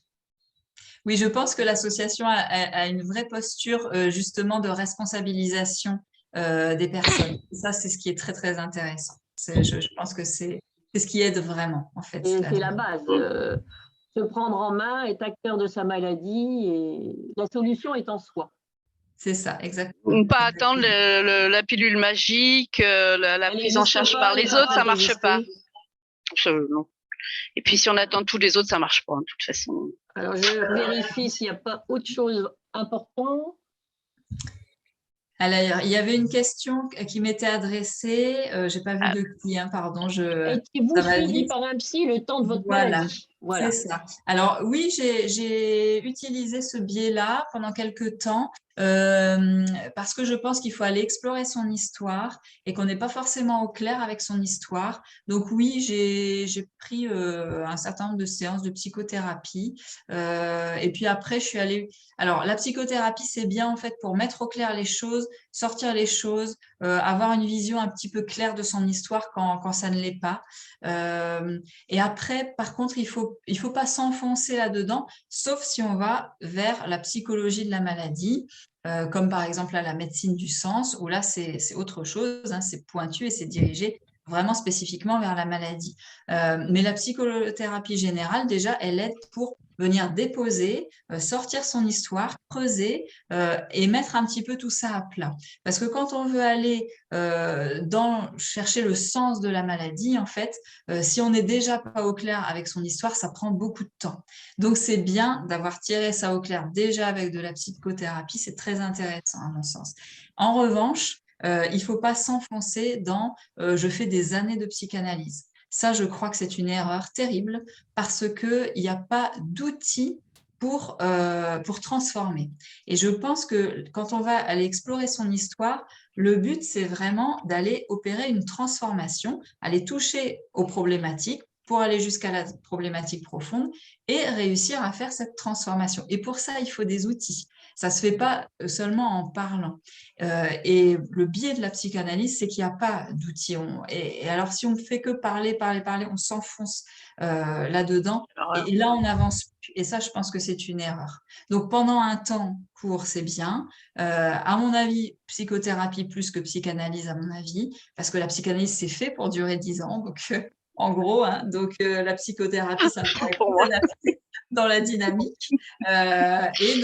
Oui, je pense que l'association a une vraie posture justement de responsabilisation des personnes. Et ça, c'est ce qui est très, très intéressant. Je pense que c'est ce qui aide vraiment, en fait. Et c'est la là-dedans. base. Se prendre en main, être acteur de sa maladie et la solution est en soi. C'est ça, exactement. Pas attendre la pilule magique, la Elle prise en n'existe charge pas, par elle n'est les pas en autres, train ça marche d'exister. pas. Non. Et puis si on attend tous les autres, ça marche pas, de toute façon. Alors, je vérifie s'il n'y a pas autre chose important. Alors, il y avait une question qui m'était adressée. Je n'ai pas vu Ah. de qui, hein, pardon. Étiez-vous Ça va suivi vite. par un psy le temps de votre Voilà. maladie? C'est Voilà. ça. Alors oui, j'ai utilisé ce biais-là pendant quelques temps parce que je pense qu'il faut aller explorer son histoire et qu'on n'est pas forcément au clair avec son histoire. Donc oui, j'ai pris un certain nombre de séances de psychothérapie et puis après, je suis allée. Alors la psychothérapie, c'est bien en fait pour mettre au clair les choses, sortir les choses, avoir une vision un petit peu claire de son histoire quand ça ne l'est pas. Et après, par contre, il faut pas s'enfoncer là-dedans, sauf si on va vers la psychologie de la maladie, comme par exemple là, la médecine du sens, où là, c'est autre chose, hein, c'est pointu et c'est dirigé vraiment spécifiquement vers la maladie. Mais la psychothérapie générale, déjà, elle aide pour venir déposer, sortir son histoire, creuser et mettre un petit peu tout ça à plat. Parce que quand on veut aller chercher le sens de la maladie, en fait, si on n'est déjà pas au clair avec son histoire, ça prend beaucoup de temps. Donc, c'est bien d'avoir tiré ça au clair déjà avec de la psychothérapie. C'est très intéressant, à mon sens. En revanche, il ne faut pas s'enfoncer dans je fais des années de psychanalyse. Ça, je crois que c'est une erreur terrible parce qu'il n'y a pas d'outils pour transformer. Et je pense que quand on va aller explorer son histoire, le but, c'est vraiment d'aller opérer une transformation, aller toucher aux problématiques pour aller jusqu'à la problématique profonde et réussir à faire cette transformation. Et pour ça, il faut des outils. Ça ne se fait pas seulement en parlant. Et le biais de la psychanalyse, c'est qu'il n'y a pas d'outils. Et alors, si on ne fait que parler, on s'enfonce là-dedans. Et là, on n'avance plus. Et ça, je pense que c'est une erreur. Donc, pendant un temps court, c'est bien. À mon avis, psychothérapie plus que psychanalyse, à mon avis, parce que la psychanalyse, c'est fait pour durer 10 ans. Donc, en gros, hein, donc la psychothérapie, ça me paraît Pour plus moi. adapté dans la dynamique et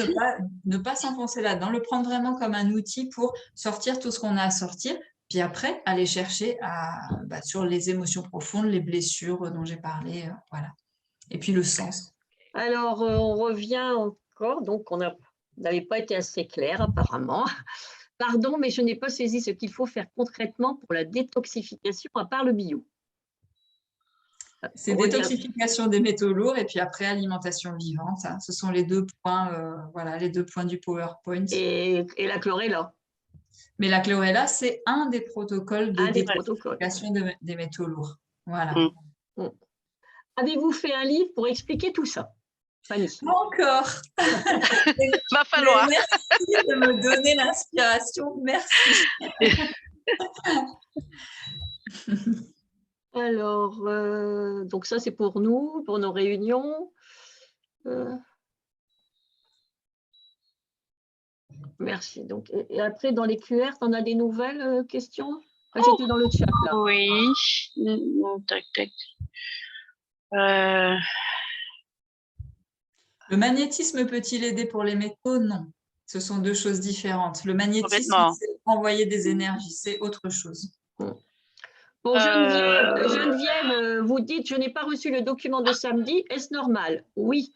ne pas s'enfoncer là-dedans, le prendre vraiment comme un outil pour sortir tout ce qu'on a à sortir, puis après, aller chercher sur les émotions profondes, les blessures dont j'ai parlé, voilà. Et puis le sens. Alors, on revient encore. Donc, on n'avait pas été assez clair, apparemment. Pardon, mais je n'ai pas saisi ce qu'il faut faire concrètement pour la détoxification à part le bio. C'est détoxification des métaux lourds et puis après alimentation vivante. Hein. Ce sont les deux points, les 2 points du PowerPoint. Et la chlorella. Mais la chlorella, c'est un des protocoles de détoxification des métaux lourds. Voilà. Avez-vous fait un livre pour expliquer tout ça, Fanny? Pas encore. Va falloir. Mais merci de me donner l'inspiration. Merci. Alors, donc ça, c'est pour nous, pour nos réunions. Merci. Donc, et après, dans les QR, tu en as des nouvelles questions? J'étais dans le chat, là. Oui. Tac, tac. Le magnétisme peut-il aider pour les métaux? Non. Ce sont deux choses différentes. Le magnétisme, c'est envoyer des énergies. C'est autre chose. Bon, Geneviève, vous dites, je n'ai pas reçu le document de samedi. Est-ce normal? Oui,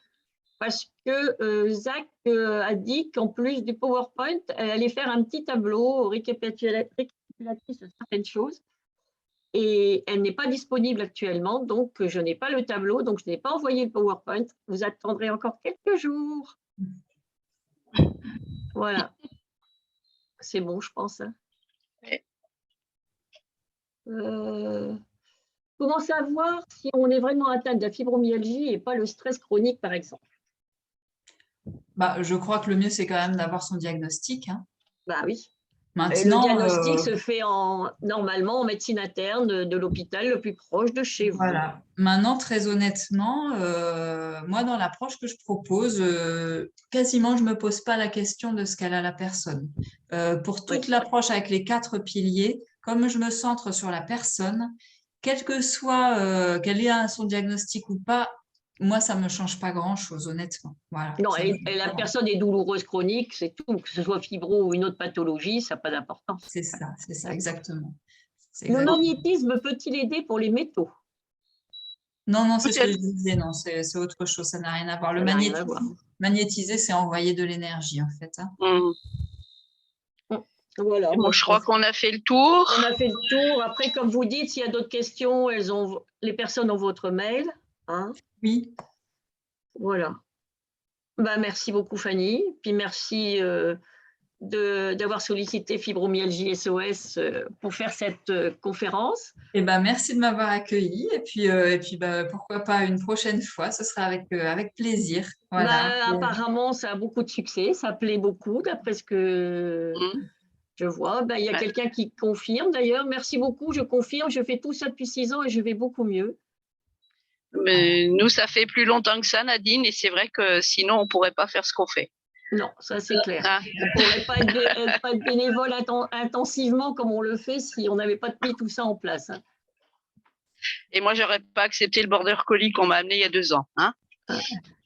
parce que Zach a dit qu'en plus du PowerPoint, elle allait faire un petit tableau récapitulatif de certaines choses. Et elle n'est pas disponible actuellement, donc je n'ai pas le tableau, donc je n'ai pas envoyé le PowerPoint. Vous attendrez encore quelques jours. Voilà. C'est bon, je pense. Hein. Comment savoir si on est vraiment atteint de la fibromyalgie et pas le stress chronique, par exemple? Bah, je crois que le mieux, c'est quand même d'avoir son diagnostic, hein. Bah oui. Et le Maintenant, diagnostic se fait normalement en médecine interne de l'hôpital le plus proche de chez vous. voilà. Maintenant, très honnêtement, moi, dans l'approche que je propose, quasiment, je me pose pas la question de ce qu'elle a la personne. Pour toute Oui. l'approche avec les 4 piliers, comme je me centre sur la personne, quel que soit qu'elle ait son diagnostic ou pas, moi, ça me change pas grand-chose, honnêtement. Voilà. Non, Ça me et change la pas personne est douloureuse chronique, c'est tout, que ce soit fibro ou une autre pathologie, ça n'a pas d'importance. C'est ça, exactement. C'est Le exactement. magnétisme peut-il aider pour les métaux? Non, c'est ce que je Peut-être. disais, non, c'est autre chose, ça n'a rien à voir. Le Ça n'a rien à voir. magnétiser, c'est envoyer de l'énergie, en fait, hein. Voilà. Bon, je crois qu'on a fait le tour. On a fait le tour. Après, comme vous dites, s'il y a d'autres questions, les personnes ont votre mail. Hein. Oui, Voilà. Bah, merci beaucoup, Fanny. Puis merci d'avoir sollicité Fibromyalgie SOS pour faire cette conférence. et ben merci de m'avoir accueilli. Et puis bah, pourquoi pas une prochaine fois, ce sera avec plaisir. Voilà. Bah, apparemment, ça a beaucoup de succès. Ça plaît beaucoup, d'après ce que je vois. Bah, il y a Ouais. quelqu'un qui confirme d'ailleurs. Merci beaucoup, je confirme. Je fais tout ça depuis 6 ans et je vais beaucoup mieux. Mais nous, ça fait plus longtemps que ça, Nadine, et c'est vrai que sinon, on pourrait pas faire ce qu'on fait. Non, ça c'est clair. Ah. On ne pourrait pas être bénévole intensivement comme on le fait si on n'avait pas mis tout ça en place. Hein. Et moi, j'aurais pas accepté le border collie qu'on m'a amené il y a 2 ans. Hein.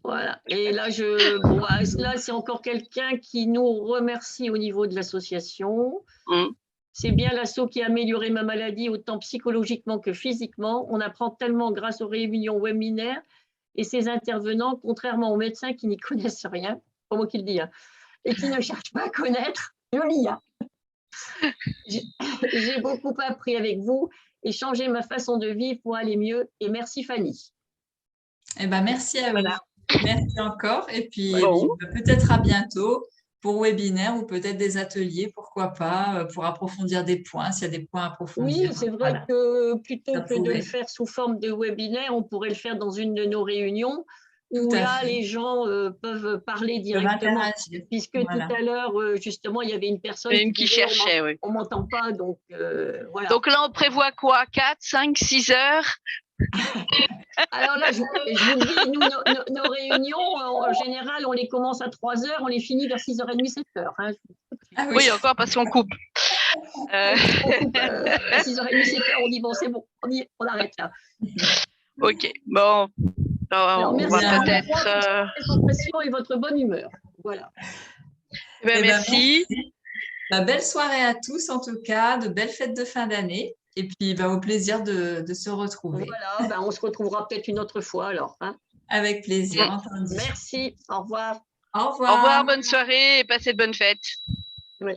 Voilà. Et là, là, c'est encore quelqu'un qui nous remercie au niveau de l'association. C'est bien l'asso qui a amélioré ma maladie, autant psychologiquement que physiquement. On apprend tellement grâce aux réunions webinaires et ces intervenants, contrairement aux médecins qui n'y connaissent rien, pas moi qui le dis, hein, et qui ne cherchent pas à connaître, je lis. Hein. J'ai beaucoup appris avec vous et changé ma façon de vivre pour aller mieux. Et merci Fanny. Eh ben merci à vous. Voilà. Merci encore. Et puis, Bon. peut-être à bientôt pour webinaire ou peut-être des ateliers, pourquoi pas, pour approfondir des points, s'il y a des points à approfondir. Oui, c'est vrai Voilà. que plutôt Ça que de pourrait. le faire sous forme de webinaire, on pourrait le faire dans une de nos réunions où Tout à là, fait. les gens peuvent parler Peuvent directement. interagir. Puisque Voilà. tout à l'heure, justement, il y avait une personne Une qui qui disait cherchait, oui. on m'entend pas, donc voilà. Donc là, on prévoit quoi? 4, 5, 6 heures? Alors là, je vous le dis, nous, nos réunions, en général, on les commence à 3 heures, on les finit vers 6h30, 7h. Hein. Ah Oui, encore parce qu'on coupe. On coupe, à 6h30, 7h, on dit bon, c'est bon, on arrête là. Ok, bon. Alors, On merci va à peut-être. vous pour votre présentation et votre bonne humeur. Voilà. Eh ben, Eh ben, merci. Bah, belle soirée à tous, en tout cas, de belles fêtes de fin d'année. Et puis, bah, au plaisir de se retrouver. Voilà, ben, on se retrouvera peut-être une autre fois alors. Hein. Avec plaisir, entendu. Merci, au revoir. Au Au revoir. revoir, bonne soirée et passez de bonnes fêtes. Ouais.